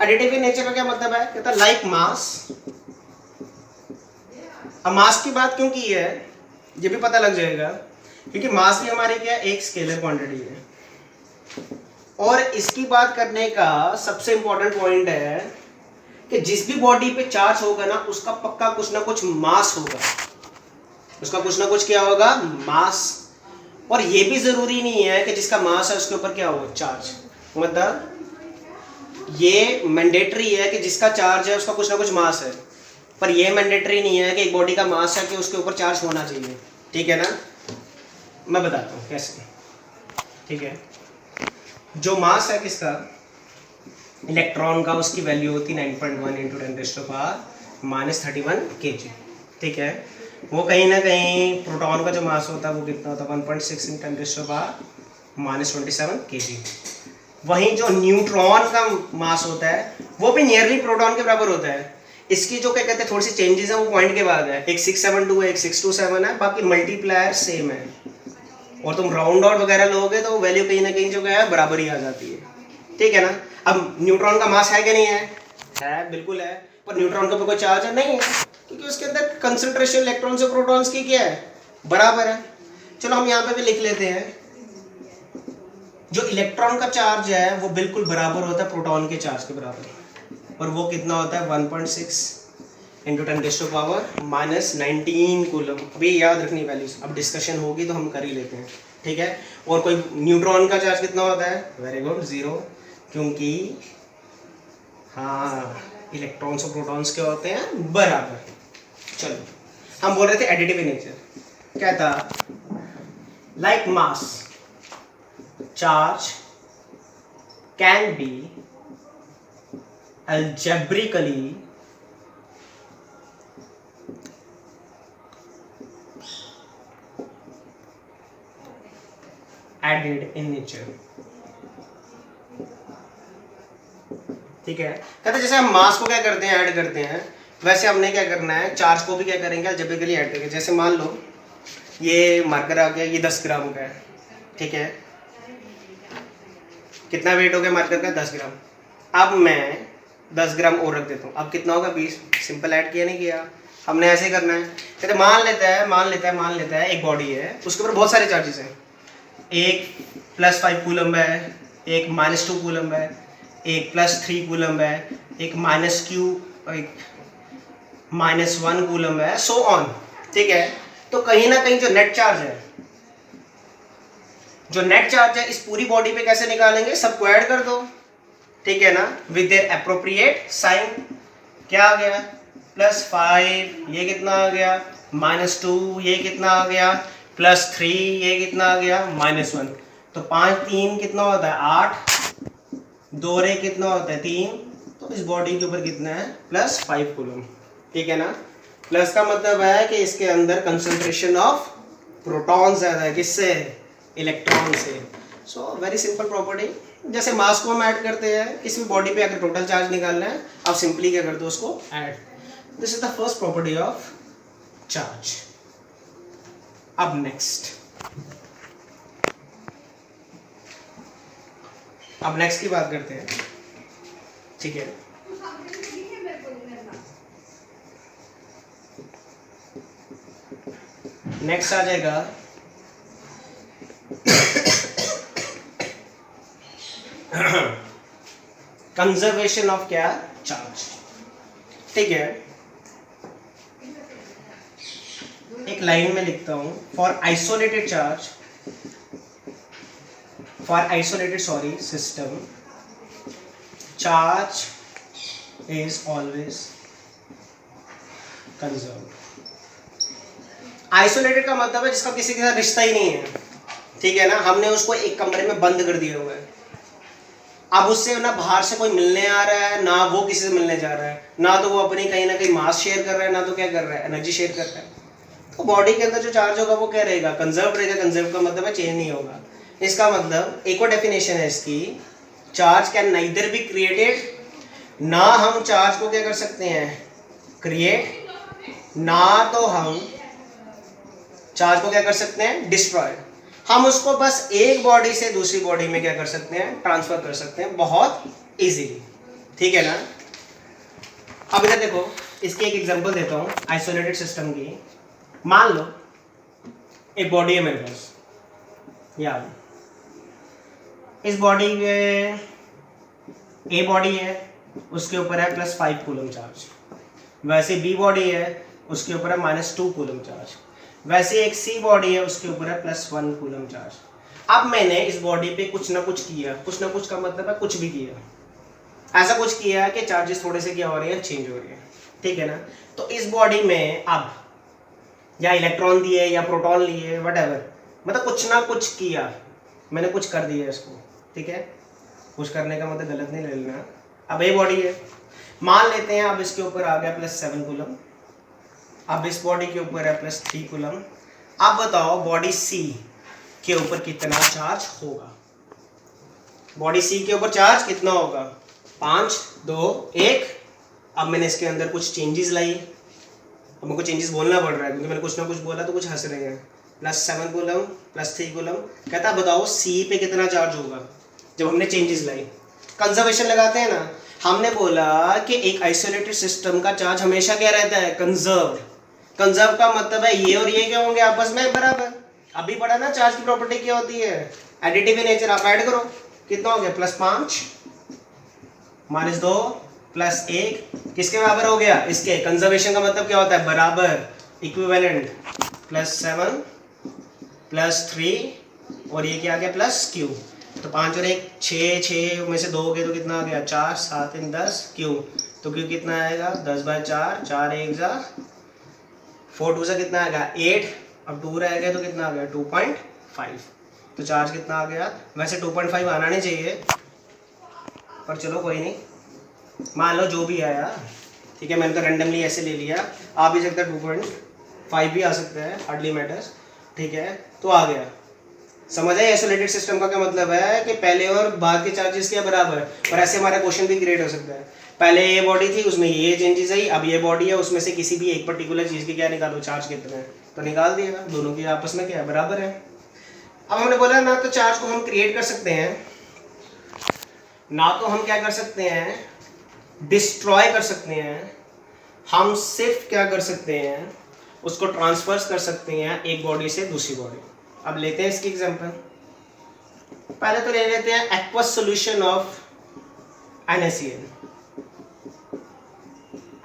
Additive in nature का क्या मतलब है, कहता है लाइक मास। अब मास की बात क्यों की है ये भी पता लग जाएगा, क्योंकि मास भी हमारी क्या है, एक स्केलर क्वांटिटी है। और इसकी बात करने का सबसे इंपॉर्टेंट पॉइंट है कि जिस भी बॉडी पे चार्ज होगा ना, उसका पक्का कुछ ना कुछ मास होगा, उसका कुछ ना कुछ क्या होगा, मास। और ये भी जरूरी नहीं है कि जिसका मास है उसके ऊपर क्या हो, चार्ज। मतलब ये मैंडेटरी है कि जिसका चार्ज है उसका कुछ ना कुछ मास है, पर यह मैंडेटरी नहीं है कि एक बॉडी का मास है कि उसके ऊपर चार्ज होना चाहिए, ठीक है ना। मैं बताता हूँ कैसे, ठीक है। जो मास है किसका, इलेक्ट्रॉन का, उसकी वैल्यू होती 9.1 × 10⁻³ kg, ठीक है। वो कहीं ना कहीं प्रोटॉन का जो मास होता है वो कितना होता है, 1.6 × 10⁻27 kg। वहीं जो न्यूट्रॉन का मास होता है वो भी नियरली प्रोटॉन के बराबर होता है। इसकी जो क्या कहते हैं थोड़ी सी चेंजेस है वो पॉइंट के बाद है, एक 672 है, एक 627 है, बाकी मल्टीप्लायर सेम है। और तुम राउंड आउट वगैरह लोगे तो वैल्यू कहीं ना कहीं जो है बराबर ही आ जाती है, ठीक है ना। अब न्यूट्रॉन का मास है कि नहीं है, बिल्कुल है, पर न्यूट्रॉन का कोई चार्ज है नहीं है, क्योंकि उसके अंदर कंसंट्रेशन इलेक्ट्रॉन्स और प्रोटॉन्स की क्या है, बराबर है। चलो हम यहाँ पे भी लिख लेते हैं, जो इलेक्ट्रॉन का चार्ज है वो बिल्कुल बराबर होता है प्रोटॉन के चार्ज के बराबर, और वो कितना होता है 1.6 × 10⁻⁻19 कूलम। अभी याद रखनी वैल्यूज, अब डिस्कशन होगी तो हम कर ही लेते हैं, ठीक है। और कोई न्यूट्रॉन का चार्ज कितना होता है, वेरी गुड, 0, क्योंकि हाँ इलेक्ट्रॉन्स और प्रोटॉन्स क्या होते हैं, बराबर। चलो हम बोल रहे थे एडिटिव इन नेचर, कहता like mass charge can be algebraically added in nature, ठीक है। कहते जैसे हम मास को क्या करते हैं, ऐड करते हैं, वैसे हमने क्या करना है, चार्ज को भी क्या करेंगे, अलजेब्रिकली ऐड करेंगे। जैसे मान लो ये मार्कर आ गया, ये 10 ग्राम का है, ठीक है, कितना वेट हो गया मार्कर का, 10 ग्राम। अब मैं 10 ग्राम और रख देता हूँ, अब कितना होगा, 20। सिंपल ऐड किया नहीं किया, हमने ऐसे करना है। कहते मान लेता है एक बॉडी है, उसके ऊपर बहुत सारे चार्जेस हैं, एक +5 कूलम्ब है, एक -2 कूलम्ब है, एक +3 कूलम्ब है, एक -1 कूलम्ब है, सो ऑन, ठीक है। तो कहीं ना कहीं जो नेट चार्ज है इस पूरी बॉडी पे कैसे निकालेंगे, सबको ऐड कर दो, ठीक है ना, विद देयर एप्रोप्रिएट साइन। क्या आ गया, +5, ये कितना आ गया, -2, ये कितना आ गया, +3, ये कितना आ गया, -1। तो 5 3 कितना होता है, 8, 2 रे कितना होता है, 3। तो इस बॉडी के ऊपर कितना है, +5 कूलम, ठीक है ना। प्लस का मतलब है कि इसके अंदर कंसंट्रेशन ऑफ प्रोटॉन ज़्यादा है, किससे, इलेक्ट्रॉन से। So very simple property. जैसे मास को हम ऐड करते हैं किसी भी बॉडी पे, अगर टोटल चार्ज निकालना है आप सिंपली क्या कर दो, उसको add. This is the first property of charge. अब नेक्स्ट की बात करते हैं, ठीक है। नेक्स्ट आ जाएगा कंजर्वेशन ऑफ क्या, चार्ज, ठीक है। एक लाइन में लिखता हूं, for isolated system charge is always conserve. Isolated का मतलब है जिसका किसी के साथ रिश्ता ही नहीं है, ठीक है ना, हमने उसको एक कमरे में बंद कर दिया हुआ है। अब उससे ना बाहर से कोई मिलने आ रहा है, ना वो किसी से मिलने जा रहा है, ना तो वो अपनी कहीं ना कहीं मास शेयर कर रहा है, ना तो क्या कर रहा है, एनर्जी शेयर कर रहा है। तो बॉडी के अंदर जो चार्ज होगा वो क्या रहेगा, कंजर्व रहेगा। कंजर्व का मतलब है चेंज नहीं होगा। इसका मतलब एक और डेफिनेशन है इसकी, charge can neither be created, ना हम चार्ज को क्या कर सकते हैं, क्रिएट, ना तो हम चार्ज को क्या कर सकते हैं, डिस्ट्रॉय। हम उसको बस एक बॉडी से दूसरी बॉडी में क्या कर सकते हैं, ट्रांसफर कर सकते हैं, बहुत इजीली, ठीक है ना। अब इधर देखो, इसकी एक एग्जांपल देता हूँ आइसोलेटेड सिस्टम की। मान लो एक बॉडी है मेरे पास, या इस बॉडी में ए बॉडी है, उसके ऊपर है +5 कूलम चार्ज। वैसे बी बॉडी है, उसके ऊपर है -2 कूलम चार्ज। वैसे एक सी बॉडी है, उसके ऊपर है +1 कूलम चार्ज। अब मैंने इस बॉडी पे कुछ ना कुछ किया, कुछ ना कुछ का मतलब है कुछ भी किया, ऐसा कुछ किया कि चार्जेस थोड़े से क्या हो रहे हैं, चेंज हो रहे हैं, ठीक है ना। तो इस बॉडी में अब या इलेक्ट्रॉन दिए या प्रोटॉन लिए, व्हाटएवर, मतलब कुछ ना कुछ किया, मैंने कुछ कर दिया इसको, ठीक है। कुछ करने का मतलब गलत नहीं ले लेना। अब ये बॉडी है, मान लेते हैं अब इसके ऊपर आ गया +7 कूलम, अब इस बॉडी के ऊपर है +3 कूलम। अब बताओ बॉडी सी के ऊपर कितना चार्ज होगा, बॉडी सी के ऊपर चार्ज कितना होगा, 5 2 1। अब मैंने इसके अंदर कुछ चेंजेस लाई, अब मेरे को चेंजेस बोलना पड़ रहा है क्योंकि मैंने कुछ ना कुछ बोला तो कुछ हंस रहे हैं। +7 कूलम +3 कूलम, कहता बताओ सी पे कितना चार्ज होगा जब हमने चेंजेस लाई। कंजर्वेशन लगाते हैं ना, हमने बोला कि एक आइसोलेटेड सिस्टम का चार्ज हमेशा क्या रहता है, कंजर्व। कंजर्व का मतलब है ये और ये क्या होंगे, आपस में बराबर। अभी पढ़ा ना चार्ज की प्रॉपर्टी क्या होती है, एडिटिव इन नेचर। आप ऐड करो, कितना हो गया, +5 -2 +1, किसके बराबर हो गया, इसके। कंजर्वेशन का मतलब क्या होता है, बराबर, इक्विवेलेंट। +7 +3 और ये क्या आ गया, +q। तो 5 और 1 6, 6 में से 2 हो गए तो कितना आ गया, 4 7 3 10 q। तो q कितना आएगा, 10/4, 4 1 जा 4 2 से कितना आएगा 8। अब 2 रह गया तो कितना आ गया 2.5। तो चार्ज कितना आ गया, वैसे 2.5 आना नहीं चाहिए पर चलो कोई नहीं, मान लो जो भी आया, ठीक है। मैंने तो रैंडमली ऐसे ले लिया, आ भी सकता है 2.5 भी आ सकता है, हार्डली मैटर्स, ठीक है। तो आ गया, समझ आए। आइसोलेटेड सिस्टम का क्या मतलब है कि पहले और बाद के चार्जेस क्या बराबर, और ऐसे हमारा क्वेश्चन भी क्रिएट हो सकता है। पहले ये बॉडी थी उसमें ये चेंजेस आई, अब ये बॉडी है उसमें से किसी भी एक पर्टिकुलर चीज़ की क्या निकालो, चार्ज कितना है, तो निकाल दिया, दोनों की आपस में क्या बराबर है। अब हमने बोला ना तो चार्ज को हम क्रिएट कर सकते हैं, ना तो हम क्या कर सकते हैं डिस्ट्रॉय कर सकते हैं, हम सिर्फ क्या कर सकते हैं उसको ट्रांसफर्स कर सकते हैं एक बॉडी से दूसरी बॉडी। अब लेते हैं इसकी एग्जांपल। पहले तो ले लेते हैं aqueous solution of NaCl।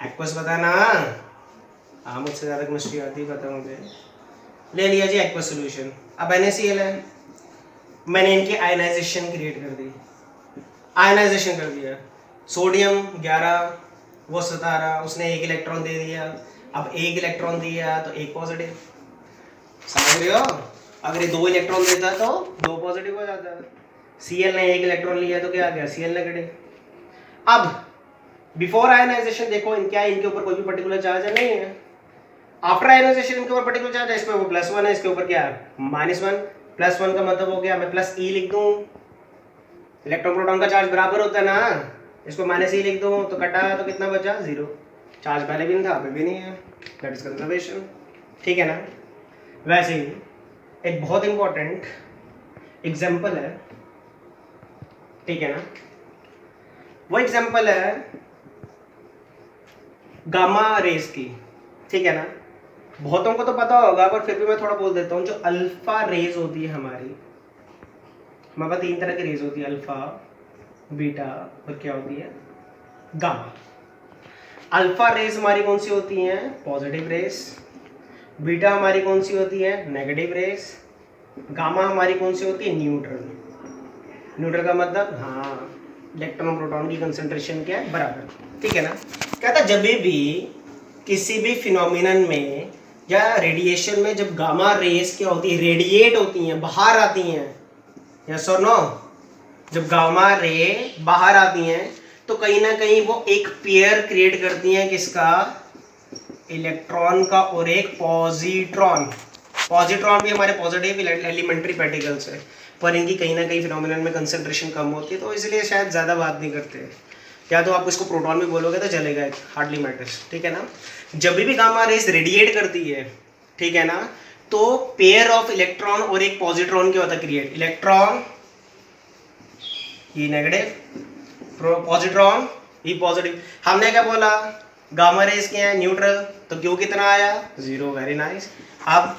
Aqueous पता ना, हाँ मुझसे ज़्यादा केमिस्ट्री आती है पता मुझे। ले लिया जी एक्वस सॉल्यूशन। अब NaCl है, मैंने इनकी आयनाइजेशन क्रिएट कर दी, आयनाइजेशन कर दिया, सोडियम 11 वो 17, उसने एक इलेक्ट्रॉन दे दिया, अब एक इलेक्ट्रॉन दिया तो एक पॉजिटिव, समझ रहे हो। अगर ये 2 इलेक्ट्रॉन देता तो 2 पॉजिटिव हो जाता। Cl ने एक इलेक्ट्रॉन लिया तो क्या आ गया Cl नेगेटिव। अब बिफोर आयनाइजेशन देखो इनके ऊपर कोई भी पर्टिकुलर चार्ज नहीं है, आफ्टर आयनाइजेशन इनके ऊपर पर्टिकुलर चार्ज है, इसमें वो +1 है, इसके ऊपर क्या है -1, +1 का मतलब हो गया मैं +E लिख दूं, इलेक्ट्रॉन प्रोटॉन का चार्ज बराबर होता है ना, इसको -E लिख दूं तो कटा तो कितना बचा 0, चार्ज पहले भी नहीं था अभी भी नहीं है, दैट इज कंजर्वेशन, ठीक है ना। वैसे ही एक बहुत इंपॉर्टेंट एग्जाम्पल है, ठीक है ना, वो एग्जाम्पल है गामा रेस की, ठीक है ना। बहुतों को तो पता होगा पर फिर भी मैं थोड़ा बोल देता हूँ। जो अल्फा रेज होती है हमारे पास 3 तरह की रेज होती है, अल्फा, बीटा और क्या होती है गामा। अल्फा रेज हमारी कौन सी होती हैं पॉजिटिव रेस, बीटा हमारी कौन सी होती है नेगेटिव रेस, गामा हमारी कौन सी होती है न्यूट्रल। न्यूट्रल का मतलब हाँ इलेक्ट्रॉन प्रोटॉन की कंसंट्रेशन क्या है बराबर, ठीक है ना। कहता जब भी किसी भी फिनोमिनन में या रेडिएशन में जब गामा रेस क्या होती है रेडिएट होती हैं बाहर आती हैं, यस और नो, जब गामा रे बाहर आती हैं तो कहीं ना कहीं वो एक पेयर क्रिएट करती हैं किसका इलेक्ट्रॉन का और एक पॉजिट्रॉन। पॉजिट्रॉन भी हमारे पॉजिटिव एलिमेंट्री पार्टिकल्स है पर इनकी कहीं ना कहीं फिनोमिनन में कंसंट्रेशन कम होती है तो इसलिए शायद ज़्यादा बात नहीं करते, या तो आप इसको प्रोटॉन भी बोलोगे तो चलेगा, हार्डली मैटर्स, ठीक है ना। जब भी गामा रेस रेडिएट करती है, ठीक है ना, तो पेयर ऑफ इलेक्ट्रॉन और एक पॉजिट्रॉन क्या होता है क्रिएट, इलेक्ट्रॉन ये नेगेटिव, पॉजिट्रॉन ये पॉजिटिव। हमने क्या बोला गामा रेस क्या है न्यूट्रल, तो क्यों कितना आया 0, वेरी नाइस। अब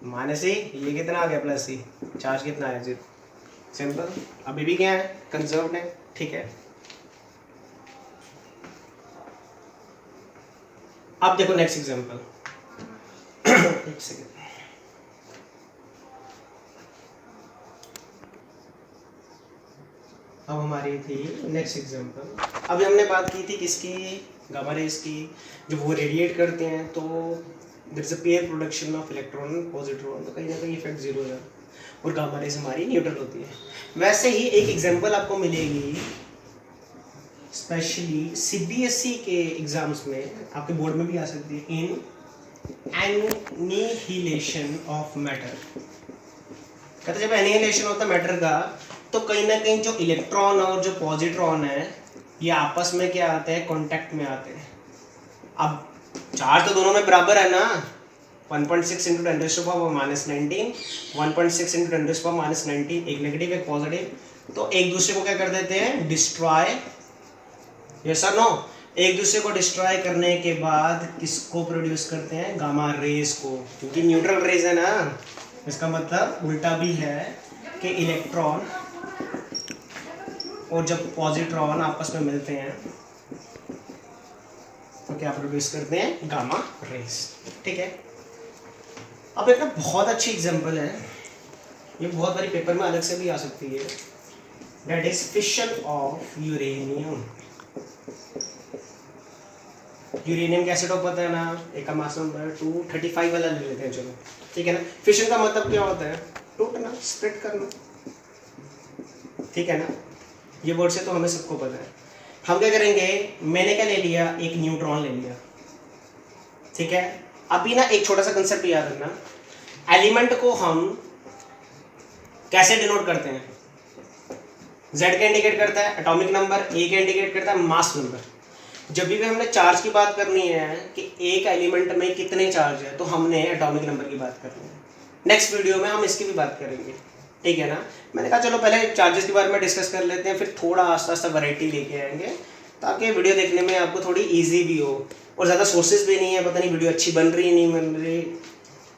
-E ये कितना आ गया +E, चार्ज कितना आया 0, सिंपल। अभी भी क्या है कंजर्व्ड है, ठीक है। अब देखो नेक्स्ट एग्जांपल, एक सेकेंड, अब हमारी थी नेक्स्ट एग्जांपल। अभी हमने बात की थी किसकी गामा रेस की, जब वो रेडिएट करते हैं तो there is a pair production of electron positron, तो कहीं ना कहीं इफेक्ट 0 हो जाता है और गामा रेस हमारी न्यूट्रल होती है। वैसे ही एक एग्जांपल आपको मिलेगी स्पेशली CBSE के एग्जाम्स में, आपके बोर्ड में भी आ सकती है, इन एनिहिलेशन ऑफ मैटर। कहते जब एनिहिलेशन होता है मैटर का तो कहीं ना कहीं जो इलेक्ट्रॉन और जो पॉजिट्रॉन है ये आपस में क्या आते हैं कांटेक्ट में आते हैं। अब चार्ज तो दोनों में बराबर है ना, 1.6 × 10⁻19, 1.6 × 10⁻19, एक नेगेटिव एक पॉजिटिव, तो एक दूसरे को क्या कर देते हैं डिस्ट्रॉय, यस और नो। एक दूसरे को डिस्ट्रॉय करने के बाद किसको प्रोड्यूस करते हैं गामा रेस को, क्योंकि न्यूट्रल रेस है ना, इसका मतलब उल्टा भी है कि इलेक्ट्रॉन और जब पॉजिट्रॉन आपस में मिलते हैं तो क्या प्रोड्यूस करते हैं गामा रेस, ठीक है। अब एक ना बहुत अच्छी एग्जांपल है, ये बहुत बारी पेपर में अलग से भी आ सकती है, that is fission of uranium. Uranium का एसिड पता है ना, एक का मास नंबर 235 वाला ले लेते हैं चलो, ठीक है ना। फिशन का मतलब क्या होता है टूटना, स्प्लिट करना, ठीक है ना। ये वर्ड से तो हमें सबको पता है। हम क्या करेंगे, मैंने क्या ले लिया एक न्यूट्रॉन ले लिया, ठीक है। अभी ना एक छोटा सा कंसेप्ट याद रखना, एलिमेंट को हम कैसे डिनोट करते हैं, Z का इंडिकेट करता है एटॉमिक नंबर, A का इंडिकेट करता है मास नंबर। जब भी हमने चार्ज की बात करनी है कि एक एलिमेंट में कितने चार्ज है, तो हमने एटॉमिक नंबर की बात करनी है। नेक्स्ट वीडियो में हम इसकी भी बात करेंगे, ठीक है ना। मैंने कहा चलो पहले चार्जेस के बारे में डिस्कस कर लेते हैं, फिर थोड़ा आस्ता आस्ता वैरायटी लेके आएंगे, ताकि वीडियो देखने में आपको थोड़ी ईजी भी हो, और ज़्यादा सोर्सेज भी नहीं है, पता नहीं वीडियो अच्छी बन रही है नहीं बन रही,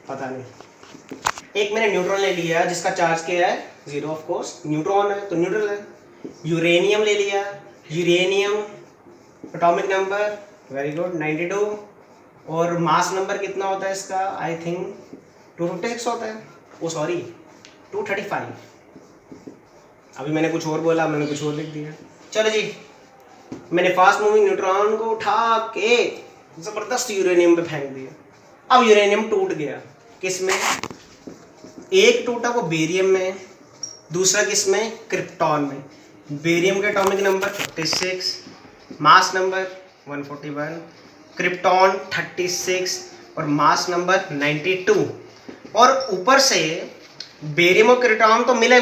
पता नहीं। एक मैंने न्यूट्रॉन ले लिया जिसका चार्ज क्या है 0, ऑफ कोर्स न्यूट्रॉन है तो न्यूट्रल है। यूरेनियम ले लिया, uranium atomic number very good 92, और मास नंबर कितना होता है इसका, आई थिंक 256 होता है, ओ सॉरी 235। अभी मैंने कुछ और बोला, मैंने कुछ और लिख दिया। चलो जी, मैंने फास्ट मूविंग न्यूट्रॉन को उठा के ज़बरदस्त यूरेनियम पे फेंक दिया। अब यूरेनियम टूट गया, किस में, एक टूटा वो बेरियम में, दूसरा किस में, क्रिप्टॉन में। बेरियम का atomic number 56, mass number 141, krypton 36 और मास नंबर 92। और ऊपर से बेरियम और क्रिप्टॉन तो मिले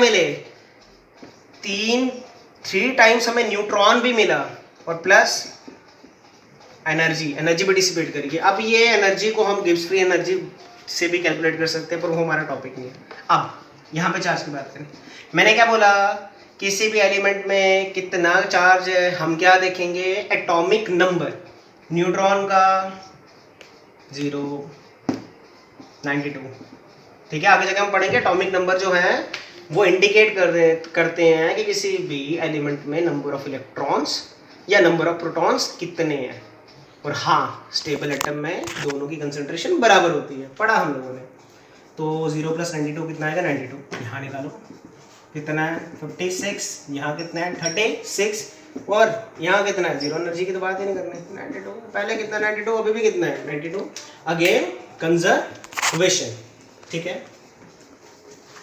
3 टाइम्स हमें न्यूट्रॉन भी मिला, और प्लस एनर्जी भी डिसिपेट करेगी। अब ये एनर्जी को हम गिब्स फ्री एनर्जी से भी कैलकुलेट कर सकते हैं, पर वो हमारा टॉपिक नहीं है। अब यहाँ पे चार्ज की बात करें, मैंने क्या बोला, किसी भी एलिमेंट में कितना चार्ज है हम क्या देखेंगे, एटॉमिक नंबर। न्यूट्रॉन का 0, 92, ठीक है। आगे जाके हम पढ़ेंगे एटॉमिक नंबर जो है वो इंडिकेट करते हैं कि किसी भी एलिमेंट में नंबर ऑफ इलेक्ट्रॉन्स या नंबर ऑफ प्रोटॉन्स कितने हैं। और हाँ, स्टेबल एटम में दोनों की कंसंट्रेशन बराबर होती है, पढ़ा हम लोगों ने। तो 0 + 92 कितना आएगा, 92। यहाँ निकालो कितना है 56, यहाँ कितना है 36, और यहाँ कितना है 0, एनर्जी की तो बात ही नहीं करनी, 92। पहले कितना 92, अभी भी कितना है 92। अगेन कंजर्वेशन, ठीक है।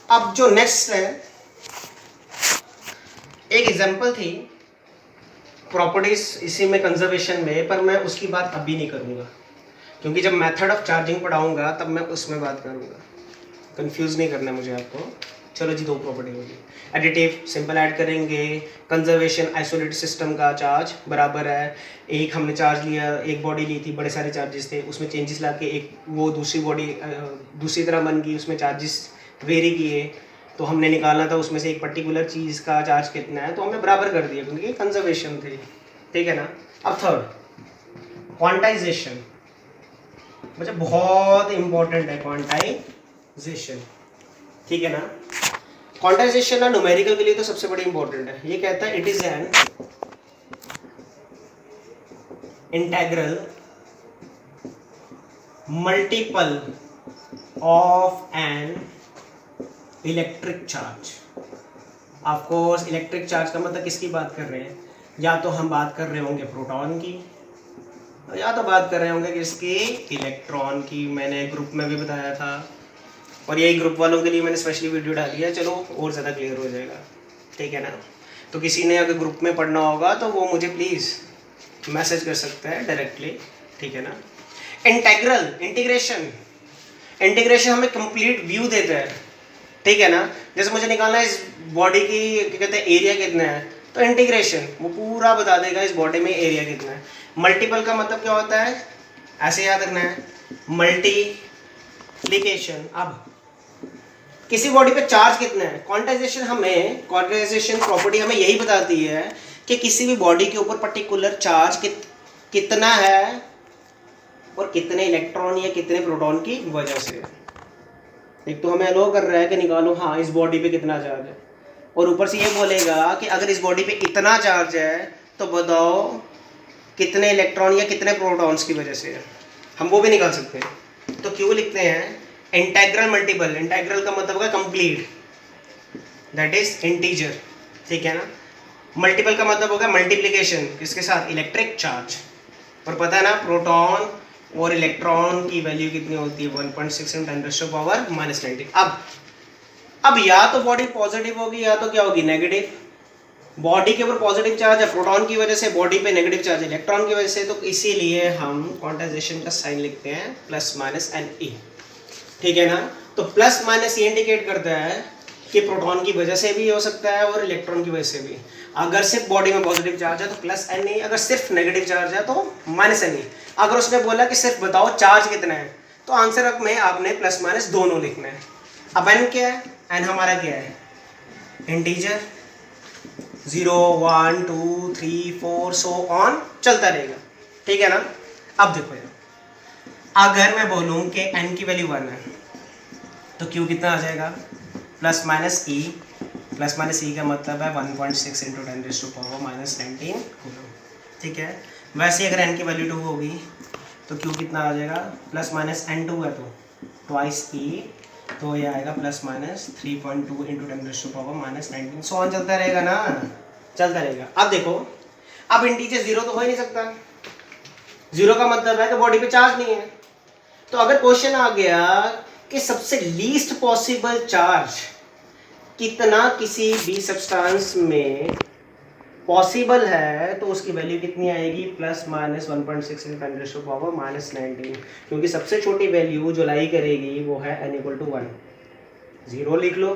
अब जो नेक्स्ट है, एक एग्जांपल थी प्रॉपर्टीज इसी में कंजर्वेशन में, पर मैं उसकी बात अभी नहीं करूँगा, क्योंकि जब मेथड ऑफ चार्जिंग पढ़ाऊँगा तब मैं उसमें बात करूँगा। कंफ्यूज नहीं करना मुझे आपको। चलो जी, 2 प्रॉपर्टी होगी, एडिटिव सिंपल ऐड करेंगे, कंजर्वेशन आइसोलेटेड सिस्टम का चार्ज बराबर है, एक हमने चार्ज लिया, एक बॉडी ली थी, बड़े सारे चार्जेस थे, उसमें चेंजेस ला के एक वो दूसरी बॉडी दूसरी तरह बन गई, उसमें चार्जेस वेरी किए, तो हमने निकालना था उसमें से एक पर्टिकुलर चीज़ का चार्ज कितना है, तो हमने बराबर कर दिया क्योंकि कंजर्वेशन थी, ठीक है ना। अब थर्ड, क्वांटाइजेशन, मुझे बहुत इंपॉर्टेंट है क्वांटाइजेशन, ठीक है ना। क्वांटाइजेशन ना न्यूमेरिकल के लिए तो सबसे बड़ी इंपॉर्टेंट है। ये कहता है it is an integral multiple of an electric charge. Of course electric charge का मतलब किसकी बात कर रहे हैं, या तो हम बात कर रहे होंगे प्रोटॉन की, या तो बात कर रहे होंगे किसकी, इलेक्ट्रॉन की। मैंने ग्रुप में भी बताया था, और यही ग्रुप वालों के लिए मैंने स्पेशली वीडियो डाली है, चलो और ज़्यादा क्लियर हो जाएगा, ठीक है ना। तो किसी ने अगर ग्रुप में पढ़ना होगा तो वो मुझे प्लीज़ मैसेज कर सकता है डायरेक्टली, ठीक है ना। इंटेग्रल, इंटीग्रेशन हमें कंप्लीट व्यू देता है, ठीक है ना। जैसे मुझे निकालना है इस बॉडी की क्या कहते हैं एरिया कितना है, तो इंटीग्रेशन वो पूरा बता देगा इस बॉडी में एरिया कितना है। मल्टीपल का मतलब क्या होता है, ऐसे याद रखना है, मल्टीप्लिकेशन। अब किसी बॉडी पे चार्ज कितना है, क्वांटाइजेशन प्रॉपर्टी हमें यही बताती है कि किसी भी बॉडी के ऊपर पर्टिकुलर चार्ज कितना है और कितने इलेक्ट्रॉन या कितने प्रोटॉन की वजह से। एक तो हमें अलो कर रहा है कि निकालो हाँ इस बॉडी पे कितना चार्ज है, और ऊपर से ये बोलेगा कि अगर इस बॉडी पे इतना चार्ज है तो बताओ कितने इलेक्ट्रॉन या कितने प्रोटॉन्स की वजह से। हम वो भी निकाल सकते हैं। तो क्यों लिखते हैं इंटेग्रल मल्टीपल, इंटेग्रल का मतलब होगा कंप्लीट, दैट इज इंटीजर, ठीक है ना। मल्टीपल का मतलब होगा मल्टीप्लिकेशन, किसके साथ, इलेक्ट्रिक चार्ज। और पता है ना प्रोटॉन और इलेक्ट्रॉन की वैल्यू कितनी होती है, 1.6 × 10⁻⁻⁹। अब या तो बॉडी पॉजिटिव होगी या तो क्या होगी, नेगेटिव। बॉडी के ऊपर पॉजिटिव चार्ज है प्रोटॉन की वजह से, बॉडी पे नेगेटिव चार्ज है इलेक्ट्रॉन की वजह से, तो इसीलिए हम क्वांटाइजेशन का साइन लिखते हैं +- NE, ठीक है ना। तो +- ये इंडिकेट करता है कि प्रोटॉन की वजह से भी हो सकता है और इलेक्ट्रॉन की वजह से भी। अगर सिर्फ बॉडी में पॉजिटिव चार्ज है तो प्लस एन ई, अगर सिर्फ नेगेटिव चार्ज है तो माइनस एन ई। अगर उसने बोला कि सिर्फ बताओ चार्ज कितना है तो आंसर में आपने प्लस माइनस दोनों लिखना है। अब एन क्या है? एन हमारा क्या है? इंटीजर, 0 1 2 3 4 सो ऑन चलता रहेगा, ठीक है ना। अब देखो यार, अगर मैं बोलूँ कि n की वैल्यू 1 है तो q कितना आ जाएगा? प्लस माइनस ई, प्लस माइनस ई का मतलब है 1.6 इंटू 10⁻⁻19 कूलम, ठीक है। वैसे अगर n की वैल्यू 2 होगी तो q कितना आ जाएगा? प्लस माइनस n2 है तो ट्वाइस ई, तो ये आएगा plus minus 3.2 into 10⁻⁻19। So on चलता रहेगा ना, चलता रहेगा। अब देखो, अब इंटीजर 0 तो हो ही नहीं सकता, 0 का मतलब है कि बॉडी पे चार्ज नहीं है। तो अगर क्वेश्चन आ गया कि सबसे लीस्ट पॉसिबल चार्ज कितना किसी भी सब्सटेंस में पॉसिबल है तो उसकी वैल्यू कितनी आएगी? प्लस माइनस 1.6 इंटू 10⁻⁻19, क्योंकि सबसे छोटी वैल्यू जो लाई करेगी वो है n इक्वल टू 1। 0 लिख लो,